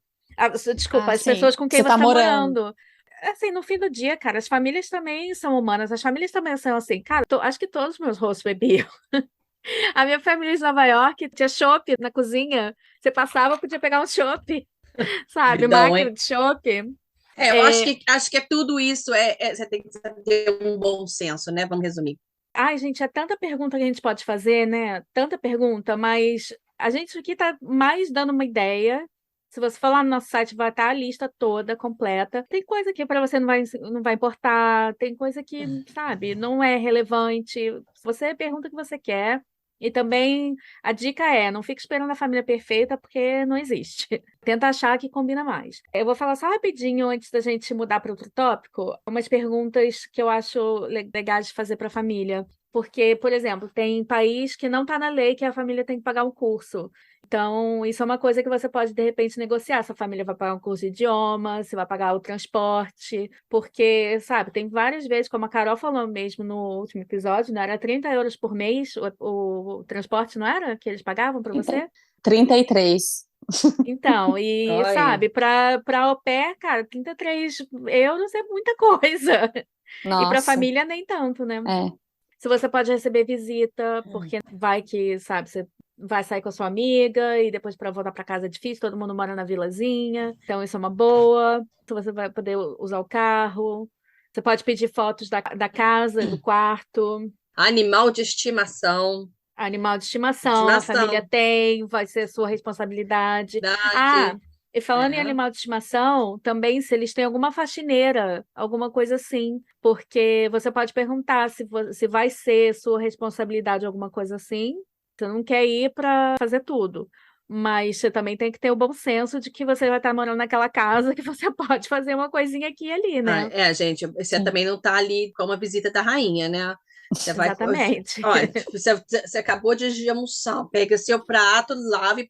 Desculpa, Ah, as pessoas sim, com que quem você você tá está morando. morando. Assim, no fim do dia, cara, as famílias também são humanas, as famílias também são assim. Cara, acho que todos os meus hosts bebiam. A minha família de Nova York tinha chopp na cozinha. Você passava, podia pegar um chopp, sabe? Vidão, Máquina hein? de chopp. Eu É, acho que é tudo isso, você tem que ter um bom senso, né? Vamos resumir. Ai, gente, é tanta pergunta que a gente pode fazer, né? Tanta pergunta, mas a gente aqui tá mais dando uma ideia. Se você for lá no nosso site, vai estar a lista toda, completa. Tem coisa que para você não vai importar, tem coisa que, sabe, não é relevante. Você pergunta o que você quer. E também a dica é, não fique esperando a família perfeita, porque não existe. Tenta achar que combina mais. Eu vou falar só rapidinho antes da gente mudar para outro tópico, umas perguntas que eu acho legais de fazer para a família. Porque, por exemplo, tem país que não está na lei que a família tem que pagar um curso. Então, isso é uma coisa que você pode, de repente, negociar. Se a família vai pagar um curso de idioma, se vai pagar o transporte. Porque, sabe, tem várias vezes, como a Carol falou mesmo no último episódio, não era 30 euros por mês o transporte, não era? Que eles pagavam para você? 33. Então, e Olha, sabe, para au pair, cara, 33 euros é muita coisa. E para Nossa, família, nem tanto, né? é. Se você pode receber visita, porque vai que, sabe, você vai sair com a sua amiga e depois para voltar para casa é difícil, todo mundo mora na vilazinha, então isso é uma boa. Se você vai poder usar o carro, você pode pedir fotos da casa, do quarto, animal de estimação, animal de estimação, a família estimação, tem, vai ser sua responsabilidade. Ah, idade. e falando em É. animal de estimação, também se eles têm alguma faxineira, alguma coisa assim, porque você pode perguntar se vai ser sua responsabilidade alguma coisa assim. Você não quer ir para fazer tudo, mas você também tem que ter o bom senso de que você vai estar morando naquela casa que você pode fazer uma coisinha aqui e ali, né? Gente, você Sim. também não tá ali com uma visita da rainha, né? Você vai. Exatamente. Olha, você acabou de almoçar, pega seu prato, lava e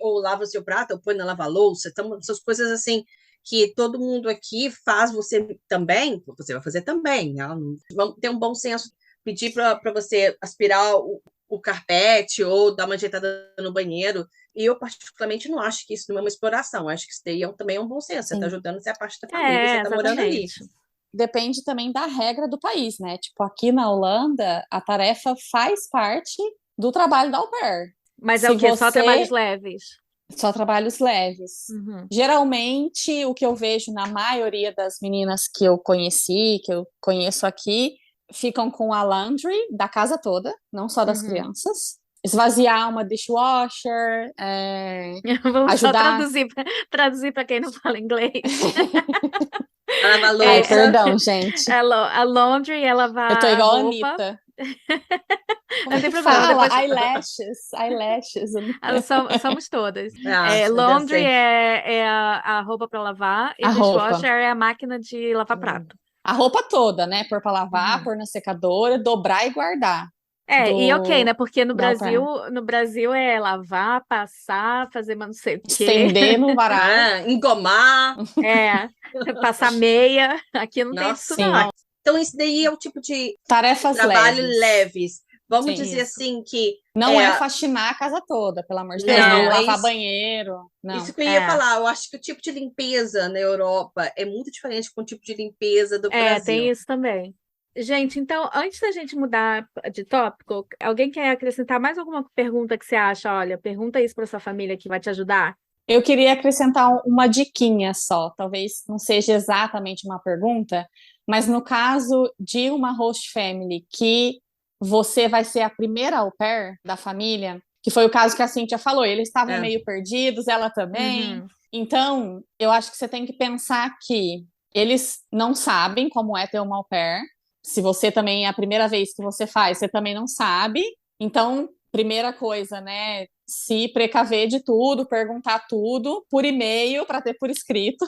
ou lava o seu prato, ou põe na lava-louça. Então, essas coisas assim que todo mundo aqui faz, você também, você vai fazer também, né? Vamos ter um bom senso, pedir para você aspirar o carpete ou dar uma ajeitada no banheiro. E eu, particularmente, não acho que isso não é uma exploração. Acho que isso daí também é um bom senso. Você está Sim. ajudando, você é parte da família, você está morando ali. Exatamente. Depende também da regra do país, né? Tipo, aqui na Holanda, a tarefa faz parte do trabalho da au pair. Mas é Se o quê? Só trabalhos você leves? só trabalhos leves. Uhum. Geralmente, o que eu vejo na maioria das meninas que eu conheci, que eu conheço aqui, ficam com a laundry da casa toda, não só das Uhum. crianças. Esvaziar uma dishwasher, Vamos só ajudar. traduzir para quem não fala inglês. A lavar Ai, louça. perdão, gente. A laundry é Eu tô lavar a igual a roupa. Anitta. Como Não é tem que problema, fala? depois Eyelashes. somos todas. Já Laundry sei. é a roupa para lavar e A roupa. dishwasher é a máquina de lavar prato. A roupa toda, né? Pôr pra lavar, Uhum. pôr na secadora, dobrar e guardar. E ok, né? Porque no Da au Brasil, pair. no Brasil é lavar, passar, fazer mais não sei o quê. Estender no varal. Engomar. É, passar meia. Aqui não tem disso, Nossa. Sim. não. Então, isso daí é o tipo de Tarefas trabalho leves. leves. Vamos Sim. dizer Isso. assim que Não é faxinar a casa toda, pelo amor de Deus. Não é não, é lavar isso, banheiro. isso Não. que eu ia É. falar. Eu acho que o tipo de limpeza na Europa é muito diferente com o tipo de limpeza do Tem Brasil. isso também. Gente, então, antes da gente mudar de tópico, alguém quer acrescentar mais alguma pergunta que você acha? Olha, pergunta isso para sua família que vai te ajudar. Eu queria acrescentar uma diquinha só. Talvez não seja exatamente uma pergunta, mas no caso de uma host family que você vai ser a primeira au pair da família, que foi o caso que a Cíntia falou, eles estavam É. meio perdidos, ela também. Uhum. Então, eu acho que você tem que pensar que eles não sabem como é ter uma au pair. Se você também é a primeira vez que você faz, você também não sabe. Então, primeira coisa, né? Se precaver de tudo, perguntar tudo por e-mail para ter por escrito.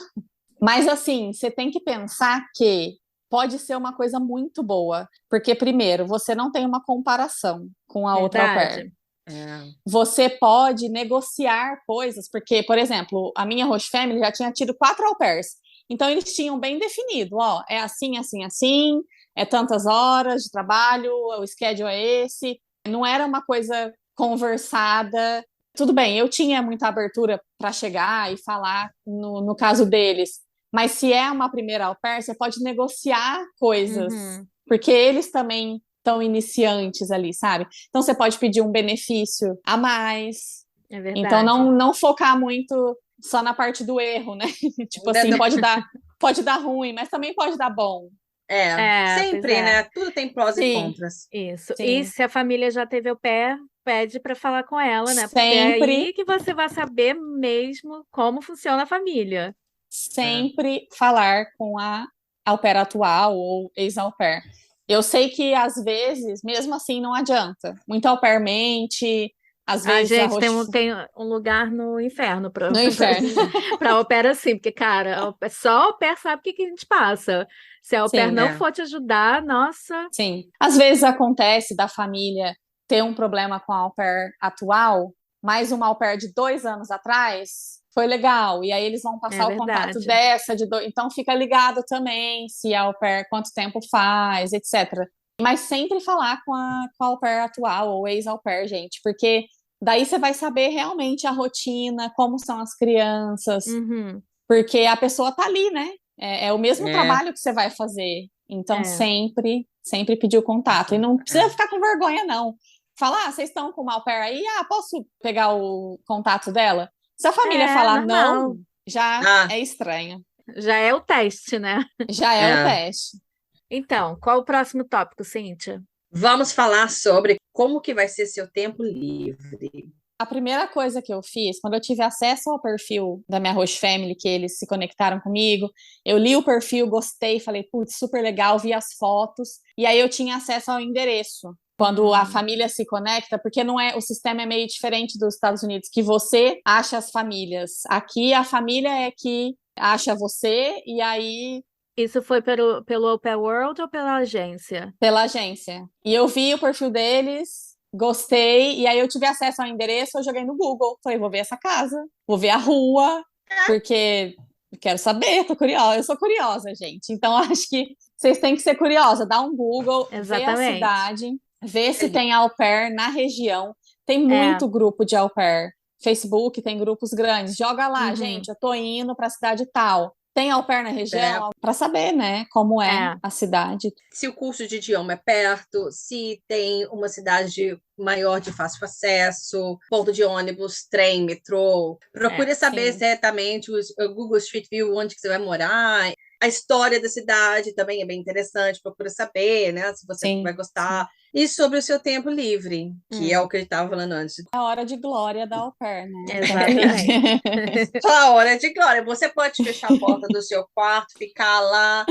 Mas assim, você tem que pensar que pode ser uma coisa muito boa, porque primeiro, você não tem uma comparação com a outra au pair. Verdade. É. Você pode negociar coisas, porque, por exemplo, a minha host family já tinha tido 4 au pairs. Então, eles tinham bem definido, ó, é assim, assim, assim, é tantas horas de trabalho, o schedule é esse. Não era uma coisa conversada. Tudo bem, eu tinha muita abertura para chegar e falar no caso deles, mas se é uma primeira au pair, você pode negociar coisas, Uhum. porque eles também estão iniciantes ali, sabe? Então você pode pedir um benefício a mais. É Então verdade. não focar muito só na parte do erro, né? Tipo assim, pode dar ruim, mas também pode dar bom. Pois Sempre, é. né? Tudo tem prós e Sim, contras. Isso. E sim. se a família já teve au pair, pede para falar com ela, né? Porque é Sempre, aí que você vai saber mesmo como funciona a família. É. sempre falar com a au pair atual ou ex-au pair. Eu sei que às vezes, mesmo assim, não adianta. Muita au pair mente, às Ah, vezes a gente, tem roxa um lugar no inferno para no inferno. para au pair assim, porque, cara, só a au pair sabe o que que a gente passa. Se a au pair Sim. não É. for te ajudar, nossa, Sim. Às vezes acontece da família ter um problema com a au pair atual, mas uma au pair de 2 anos atrás foi legal. E aí eles vão é passar o contato verdade. dessa de dois. Então fica ligado também se a au pair quanto tempo faz, etc. Mas sempre falar com a au pair atual ou ex-au pair, gente, porque daí você vai saber realmente a rotina, como são as crianças, Uhum. porque a pessoa tá ali, né? É o mesmo É. trabalho que você vai fazer. Então, É. sempre pedir o contato. E não precisa É. ficar com vergonha, não. Falar, vocês estão com uma au pair aí? Ah, posso pegar o contato dela? Se a família É falar normal. não, já Ah, é estranho. Já é o teste, né? Já é o é. teste. Então, qual o próximo tópico, Cíntia? Vamos falar sobre como que vai ser seu tempo livre. A primeira coisa que eu fiz, quando eu tive acesso ao perfil da minha host family, que eles se conectaram comigo, eu li o perfil, gostei, falei, putz, super legal, vi as fotos, e aí eu tinha acesso ao endereço. Quando a Hum. família se conecta, porque não é, o sistema é meio diferente dos Estados Unidos, que você acha as famílias. Aqui a família é que acha você, e aí Isso foi pelo Au Pair World ou pela agência? pela agência. E eu vi o perfil deles, gostei, e aí eu tive acesso ao endereço, eu joguei no Google. Falei, vou ver essa casa, vou ver a rua, porque eu quero saber, tô curiosa. Eu sou curiosa, gente. Então acho que vocês têm que ser curiosa. Dá um Google, vê a Exatamente. cidade, vê se tem au pair na região. Tem É. muito grupo de au pair. Facebook tem grupos grandes. Joga lá, Uhum. gente, eu tô indo para a cidade tal. Tem au pair na É. região? Para saber, né, como é É. a cidade. Se o curso de idioma é perto, se tem uma cidade maior de fácil acesso, ponto de ônibus, trem, metrô. Procure saber Sim. exatamente o Google Street View, onde que você vai morar. A história da cidade também é bem interessante, procura saber, né? Se você vai Sim, sim. gostar. E sobre o seu tempo livre, que é o que a gente estava falando antes. É a hora de glória da au pair, né? O tempo livre. Exatamente. A hora de glória. Você pode fechar a porta do seu quarto, ficar lá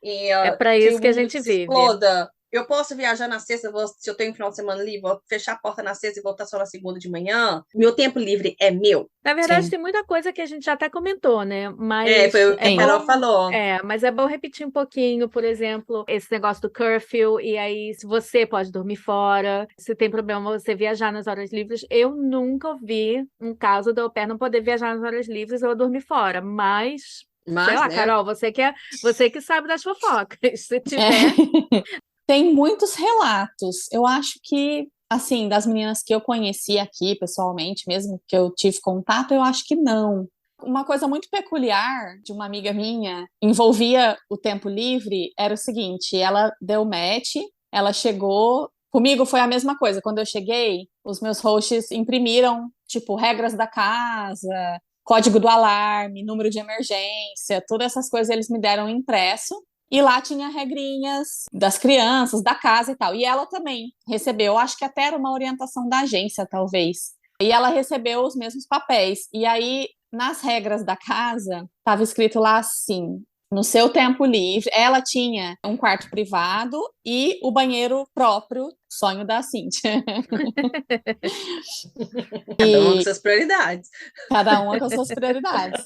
e É para que o isso que a mundo gente se vive. exploda. Eu posso viajar na sexta, se eu tenho um final de semana livre, vou fechar a porta na sexta e voltar só na segunda de manhã. Meu tempo livre é meu. Na verdade, Sim, tem muita coisa que a gente já até comentou, né? É, Mas foi o que é a Carol sim. bom, falou. mas é bom repetir um pouquinho, por exemplo, esse negócio do curfew, e aí se você pode dormir fora, se tem problema você viajar nas horas livres. Eu nunca ouvi um caso do au pair não poder viajar nas horas livres ou dormir fora, mas sei Mas, lá, né? Carol, você que sabe das fofocas. Se É. tiver, Tem muitos relatos. Eu acho que, assim, das meninas que eu conheci aqui pessoalmente, mesmo que eu tive contato, eu acho que não. Uma coisa muito peculiar de uma amiga minha, envolvia o tempo livre, era o seguinte: ela deu match, ela chegou. Comigo foi a mesma coisa. Quando eu cheguei, os meus hosts imprimiram, tipo, regras da casa, código do alarme, número de emergência, todas essas coisas eles me deram impresso. E lá tinha regrinhas das crianças, da casa e tal. E ela também recebeu, acho que até era uma orientação da agência, talvez. E ela recebeu os mesmos papéis. E aí, nas regras da casa, estava escrito lá assim: No seu tempo livre, ela tinha um quarto privado e o banheiro próprio, sonho da Cíntia. Cada uma com E suas prioridades. cada uma com as suas prioridades.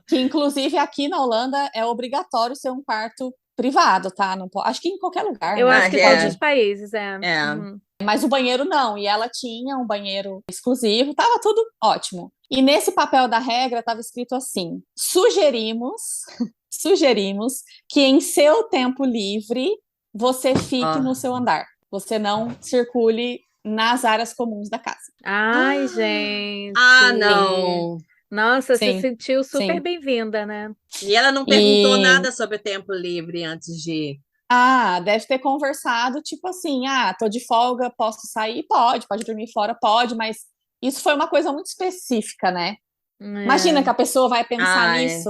Que, inclusive, aqui na Holanda é obrigatório ser um quarto privado, tá? Não acho que em qualquer lugar, Eu né? acho Ah, que todos os é. países, é. É. Uhum. Mas o banheiro não, e ela tinha um banheiro exclusivo, tava tudo ótimo. E nesse papel da regra estava escrito assim: sugerimos que em seu tempo livre você fique no Ó. seu andar. Você não circule nas áreas comuns da casa. Ai, Ah, gente. não. Nossa, se Sim, sentiu super sim. bem-vinda, né? E ela não perguntou E nada sobre o tempo livre antes de ir. deve ter conversado, tipo assim, tô de folga, posso sair? Pode dormir fora, pode, mas isso foi uma coisa muito específica, né? Imagina É, que a pessoa vai pensar Ai, nisso.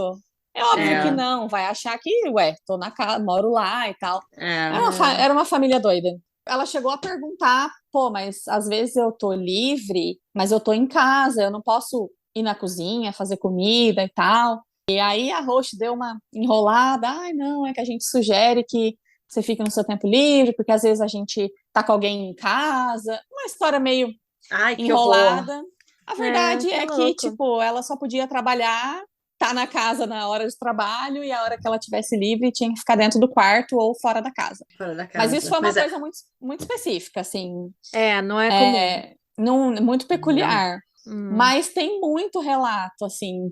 É óbvio que é, é, não, vai achar que, ué, tô na casa, moro lá e tal. é. é. Era uma família doida. Ela chegou a perguntar, pô, mas às vezes eu tô livre, mas eu tô em casa, eu não posso ir na cozinha, fazer comida e tal. E aí a host deu uma enrolada, ai, não, é que a gente sugere que você fique no seu tempo livre, porque às vezes a gente tá com alguém em casa. Uma história meio Ai, que horror. enrolada. A É, verdade que é que, louco. tipo, ela só podia trabalhar, tá na casa na hora de trabalho, e a hora que ela tivesse livre tinha que ficar dentro do quarto ou fora da casa. Fora da Mas isso casa. foi uma Mas é. coisa muito, muito específica, assim, É, não é comum. muito Não. peculiar. Hum. Mas tem muito relato, assim,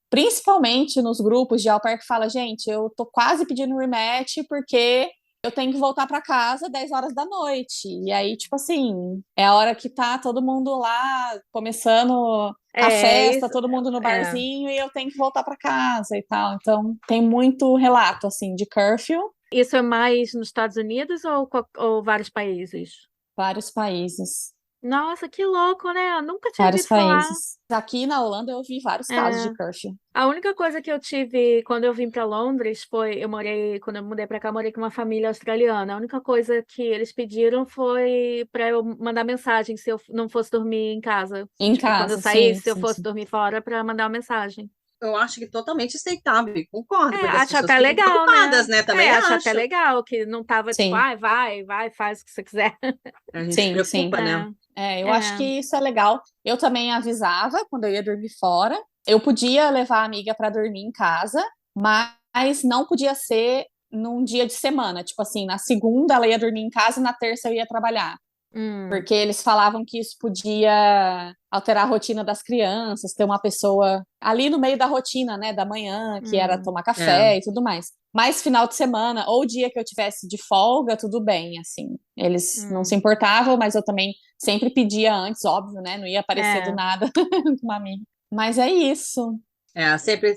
principalmente nos grupos de au pair que fala, gente, eu tô quase pedindo rematch porque eu tenho que voltar para casa 10 horas da noite. E aí, tipo assim, é a hora que tá todo mundo lá começando a É, festa, isso. todo mundo no É. barzinho e eu tenho que voltar para casa e tal. Então, tem muito relato, assim, de curfew, Isso é mais nos Estados Unidos ou vários países? vários países. Nossa, que louco, né? Eu nunca tinha Vários ouvido falar. países. Aqui na Holanda eu vi vários casos de É. curfew. A única coisa que eu tive quando eu vim para Londres foi, quando eu mudei para cá, eu morei com uma família australiana. A única coisa que eles pediram foi para eu mandar mensagem se eu não fosse dormir em casa. Em Tipo, quando eu casa, sim, saísse, se eu sim, fosse sim. dormir fora, para mandar uma mensagem. Eu acho que totalmente aceitável, concordo, É, porque as acho pessoas até ficam legal, né? preocupadas, né? É, Também acho até acho. legal que não tava tipo, Sim, vai, faz o que você quiser. A gente se sim, sim. preocupa, né? Eu acho É, que isso é legal. Eu também avisava quando eu ia dormir fora. Eu podia levar a amiga para dormir em casa, mas não podia ser num dia de semana. Tipo assim, na segunda ela ia dormir em casa e na terça eu ia trabalhar. hum, Porque eles falavam que isso podia alterar a rotina das crianças, ter uma pessoa ali no meio da rotina, né, da manhã, que era hum, tomar É, café e tudo mais. Mas final de semana ou dia que eu tivesse de folga, tudo bem, assim. Eles não se hum. importavam, mas eu também sempre pedia antes, óbvio, né? Não ia aparecer do É, nada com uma amiga. Mas é isso.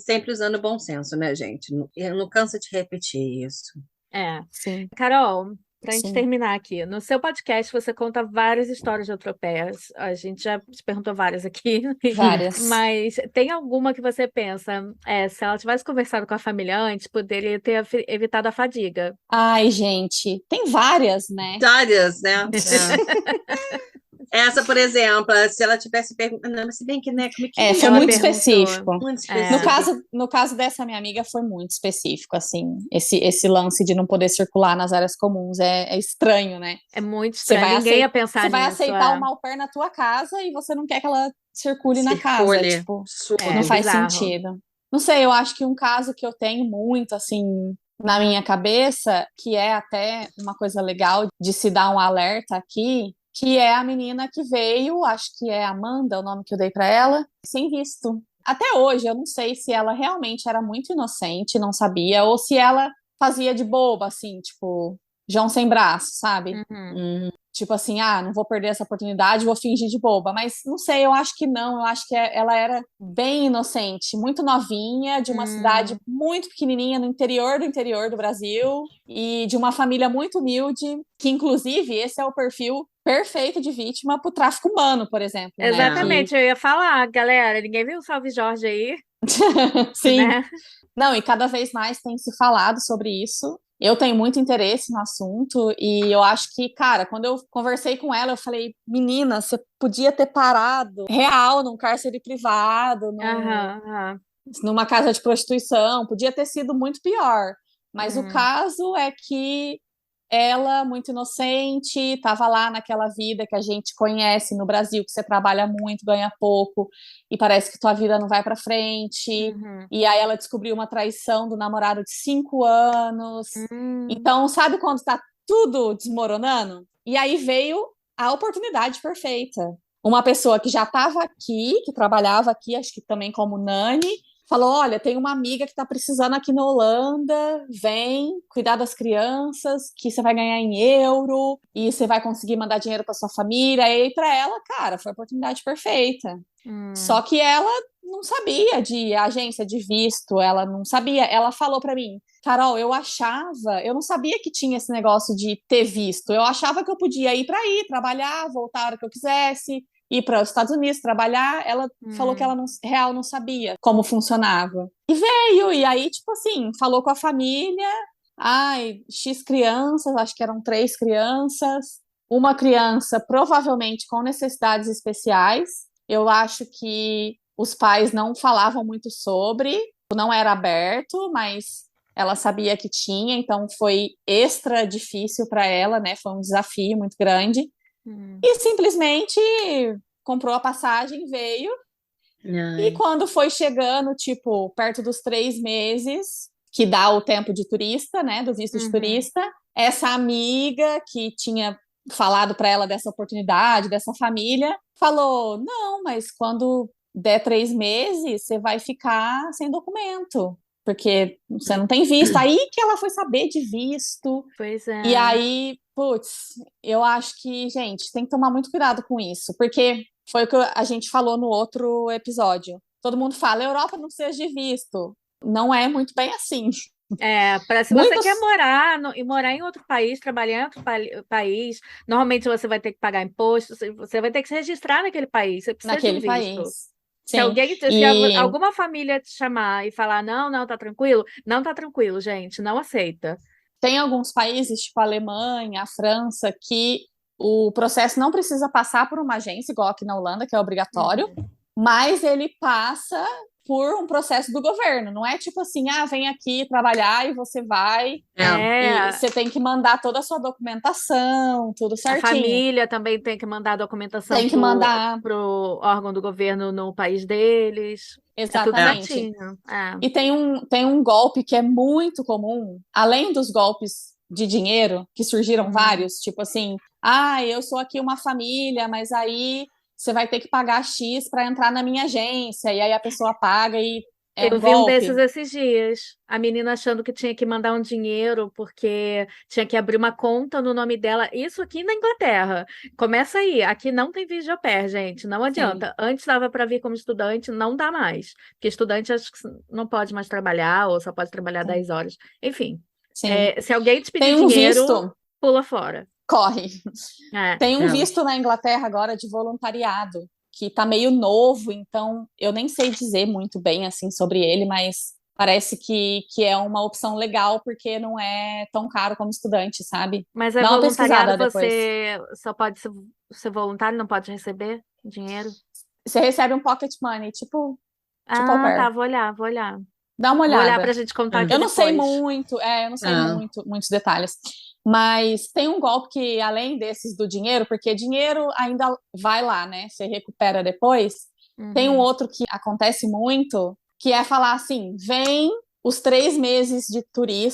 sempre usando bom senso, né, gente? Eu não canso de repetir isso. é. Sim, Carol, para a gente sim. terminar aqui, no seu podcast você conta várias histórias de atropéias. A gente já te perguntou várias aqui, Várias. mas tem alguma que você pensa, se ela tivesse conversado com a família antes, poderia ter evitado a fadiga? Ai, gente, tem várias, né? Várias, né? É. Essa, por exemplo, se ela tivesse perguntado, não, mas se bem que, né, como é que Foi Ela muito perguntou. específico. muito É, específico. No caso dessa minha amiga, foi muito específico, assim, esse lance de não poder circular nas áreas comuns é estranho, né? é muito estranho. Ninguém ia pensar Você vai nisso. aceitar uma au pair na tua casa e você não quer que ela circule na casa, Circule, tipo, não É absurdo. faz bizarro. sentido. Não sei, eu acho que um caso que eu tenho muito, assim, na minha cabeça, que é até uma coisa legal de se dar um alerta aqui, que é a menina que veio, acho que é Amanda, o nome que eu dei pra ela, sem visto. Até hoje, eu não sei se ela realmente era muito inocente, não sabia, ou se ela fazia de boba, assim, tipo, João sem braço, sabe? Uhum. Hum, Tipo assim, não vou perder essa oportunidade, vou fingir de boba. Mas não sei, eu acho que não. Eu acho que ela era bem inocente, muito novinha, de uma cidade Hum. muito pequenininha no interior do interior do Brasil e de uma família muito humilde, que inclusive esse é o perfil perfeito de vítima para o tráfico humano, por exemplo, né? é. Que Exatamente, eu ia falar, galera, ninguém viu o Salve Jorge aí, sim, né? não, e cada vez mais tem se falado sobre isso. Eu tenho muito interesse no assunto e eu acho que, cara, quando eu conversei com ela, eu falei, menina, você podia ter parado real num cárcere privado, Aham, aham. numa casa de prostituição, podia ter sido muito pior. Mas o caso é que ela, muito inocente, estava lá naquela vida que a gente conhece no Brasil, que você trabalha muito, ganha pouco, e parece que tua vida não vai para frente. E aí ela descobriu uma traição do namorado de 5 anos. Então, sabe quando está tudo desmoronando? E aí veio a oportunidade perfeita. Uma pessoa que já estava aqui, que trabalhava aqui, acho que também como nani, falou: olha, tem uma amiga que está precisando aqui na Holanda, vem cuidar das crianças, que você vai ganhar em euro, e você vai conseguir mandar dinheiro para sua família. E aí, para ela, cara, foi a oportunidade perfeita. Só que ela não sabia de agência de visto, ela não sabia. Ela falou para mim: Carol, eu não sabia que tinha esse negócio de ter visto. Eu achava que eu podia ir para aí, trabalhar, voltar a hora que eu quisesse, ir para os Estados Unidos trabalhar. Ela falou que ela não sabia como funcionava. E veio, e aí, tipo assim, falou com a família. Ai, X crianças, acho que eram 3 crianças. Uma criança provavelmente com necessidades especiais. Eu acho que os pais não falavam muito sobre, não era aberto, mas ela sabia que tinha, então foi extra difícil para ela, né? Foi um desafio muito grande. E simplesmente comprou a passagem, veio. E quando foi chegando, tipo, perto dos 3 meses, que dá o tempo de turista, né? Do visto de turista, essa amiga que tinha falado para ela dessa oportunidade, dessa família, falou: não, mas quando der 3 meses, você vai ficar sem documento, porque você não tem visto. Aí que ela foi saber de visto. Pois é. E aí, putz, eu acho que, gente, tem que tomar muito cuidado com isso, porque foi o que a gente falou no outro episódio. Todo mundo fala: Europa não precisa de visto. Não é muito bem assim. Se você quer morar e morar em outro país, trabalhar em outro país, normalmente você vai ter que pagar imposto, você vai ter que se registrar naquele país, você precisa de um Naquele visto. país. Se alguma família te chamar e falar: não, tá tranquilo, não tá tranquilo, gente, não aceita. Tem alguns países, tipo a Alemanha, a França, que o processo não precisa passar por uma agência, igual aqui na Holanda, que é obrigatório, mas ele passa por um processo do governo. Não é tipo assim: vem aqui trabalhar e você vai. E você tem que mandar toda a sua documentação, tudo certinho. A família também tem que mandar a documentação tem que mandar pro órgão do governo no país deles. Exatamente. É tudo certinho. E tem um golpe que é muito comum, além dos golpes de dinheiro, que surgiram vários, tipo assim: eu sou aqui uma família, mas aí você vai ter que pagar X para entrar na minha agência, e aí a pessoa paga e eu vi um desses esses dias. A menina achando que tinha que mandar um dinheiro porque tinha que abrir uma conta no nome dela. Isso aqui na Inglaterra. Começa aí. Aqui não tem visto de au pair, gente. Não adianta. Sim. Antes dava para vir como estudante, não dá mais. Porque estudante acho que não pode mais trabalhar ou só pode trabalhar 10 horas. Enfim. Se alguém te pedir dinheiro, visto, pula fora. Corre. Tem um visto na Inglaterra agora de voluntariado, que tá meio novo, então eu nem sei dizer muito bem assim sobre ele, mas parece que é uma opção legal, porque não é tão caro como estudante, sabe? Mas é voluntariado, você só pode ser voluntário, não pode receber dinheiro? Você recebe um pocket money, tipo tá, vou olhar. Dá uma olhada. Vou olhar pra gente contar aqui eu não depois. sei muito, eu não sei muitos detalhes. Mas tem um golpe que, além desses do dinheiro, porque dinheiro ainda vai lá, né? Você recupera depois. Tem um outro que acontece muito, que é falar assim: vem os 3 meses de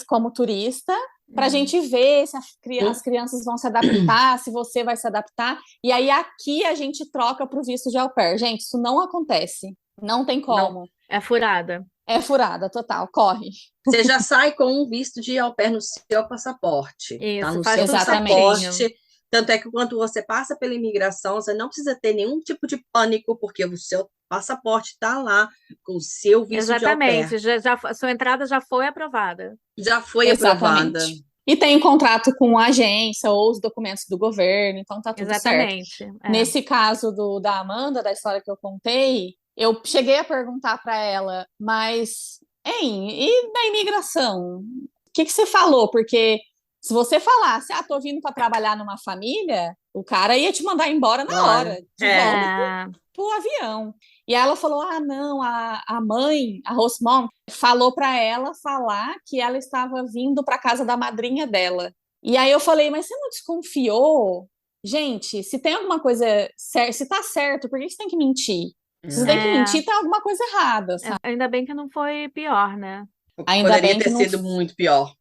como turista, pra gente ver se as crianças vão se adaptar, se você vai se adaptar. E aí aqui a gente troca pro visto de au pair. Gente, isso não acontece. Não tem como. Não, é furada. É furada, total, corre. Você já sai com um visto de au pair no seu passaporte. Isso, tá no faz seu passaporte. Tanto é que quando você passa pela imigração, você não precisa ter nenhum tipo de pânico, porque o seu passaporte está lá com o seu visto de au pair. Exatamente, sua entrada já foi aprovada. Já foi aprovada. E tem contrato com a agência ou os documentos do governo, então tá tudo certo. Nesse caso da Amanda, da história que eu contei, eu cheguei a perguntar para ela: mas, e da imigração? O que você falou? Porque se você falasse: tô vindo para trabalhar numa família, O cara ia te mandar embora na hora, de volta pro avião. E ela falou: ah, não, a mãe, a host mom, falou para ela falar que ela estava vindo para casa da madrinha dela. E aí eu falei: mas você não desconfiou? Gente, se tem alguma coisa, se tá certo, por que você tem que mentir? Se você tem que mentir, tem alguma coisa errada, sabe? Ainda bem que não foi pior, né? Ainda Poderia bem ter que não... sido muito pior.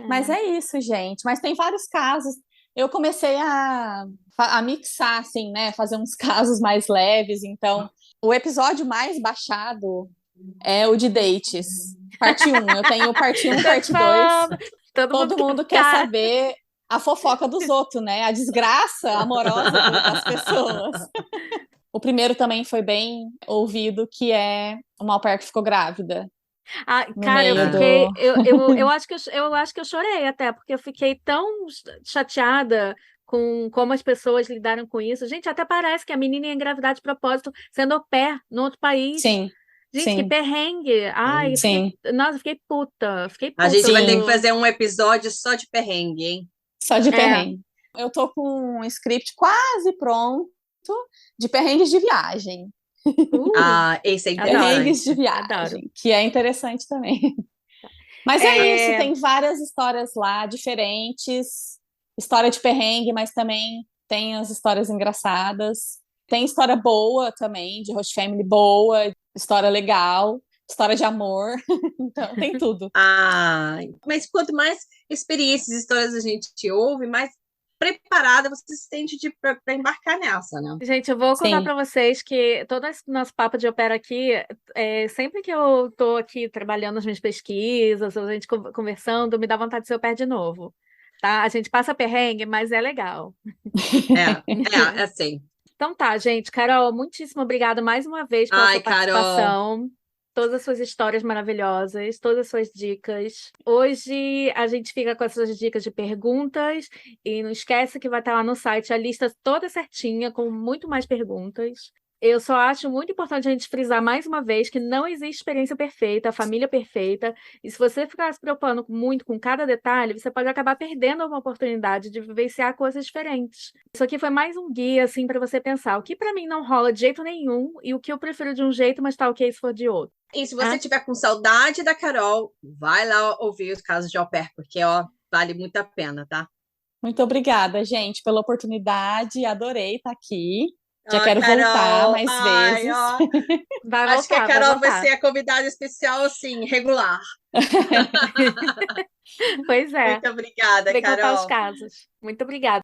Mas é isso, gente. Mas tem vários casos. Eu comecei a mixar, assim, né? Fazer uns casos mais leves. Então, o episódio mais baixado é o de dates. Parte 1. Eu tenho parte 1, parte 2. Todo mundo quer saber a fofoca dos outros, né? A desgraça amorosa das pessoas. O primeiro também foi bem ouvido, que é uma au pair que ficou grávida. Cara, eu acho que eu chorei até, porque eu fiquei tão chateada com como as pessoas lidaram com isso. Gente, até parece que a menina ia engravidar de propósito, sendo au pair no outro país. Sim. Gente, que perrengue. Ai, nossa, fiquei puta. A gente vai ter que fazer um episódio só de perrengue, hein? Só de perrengue. Eu tô com um script quase pronto de perrengues de viagem. Esse é interessante. Perrengues de viagem, que é interessante também. Mas é isso, tem várias histórias lá diferentes. História de perrengue, mas também tem as histórias engraçadas. Tem história boa também, de host family boa, história legal, história de amor. Então, tem tudo. Mas quanto mais experiências e histórias a gente ouve, mais preparada você se sente para embarcar nessa, né? Gente, eu vou contar para vocês que todo esse nosso papo de au pair aqui, sempre que eu tô aqui trabalhando nas minhas pesquisas, ou a gente conversando, me dá vontade de ser au pair de novo. Tá? A gente passa perrengue, mas é legal. É assim. Então tá, gente. Carol, muitíssimo obrigada mais uma vez pela sua participação. Carol. Todas as suas histórias maravilhosas, todas as suas dicas. Hoje a gente fica com essas dicas de perguntas e não esquece que vai estar lá no site a lista toda certinha, com muito mais perguntas. Eu só acho muito importante a gente frisar mais uma vez que não existe experiência perfeita, família perfeita, e se você ficar se preocupando muito com cada detalhe, você pode acabar perdendo uma oportunidade de vivenciar coisas diferentes. Isso aqui foi mais um guia, assim, para você pensar o que para mim não rola de jeito nenhum e o que eu prefiro de um jeito, mas tá ok se for de outro. E se você tiver com saudade da Carol, vai lá ouvir os casos de au pair, porque, vale muito a pena, tá? Muito obrigada, gente, pela oportunidade. Adorei estar aqui. Já quero voltar mais vezes. Acho que a Carol vai ser a convidada especial, assim, regular. Pois é. Muito obrigada, Carol. Contar os casos. Muito obrigada.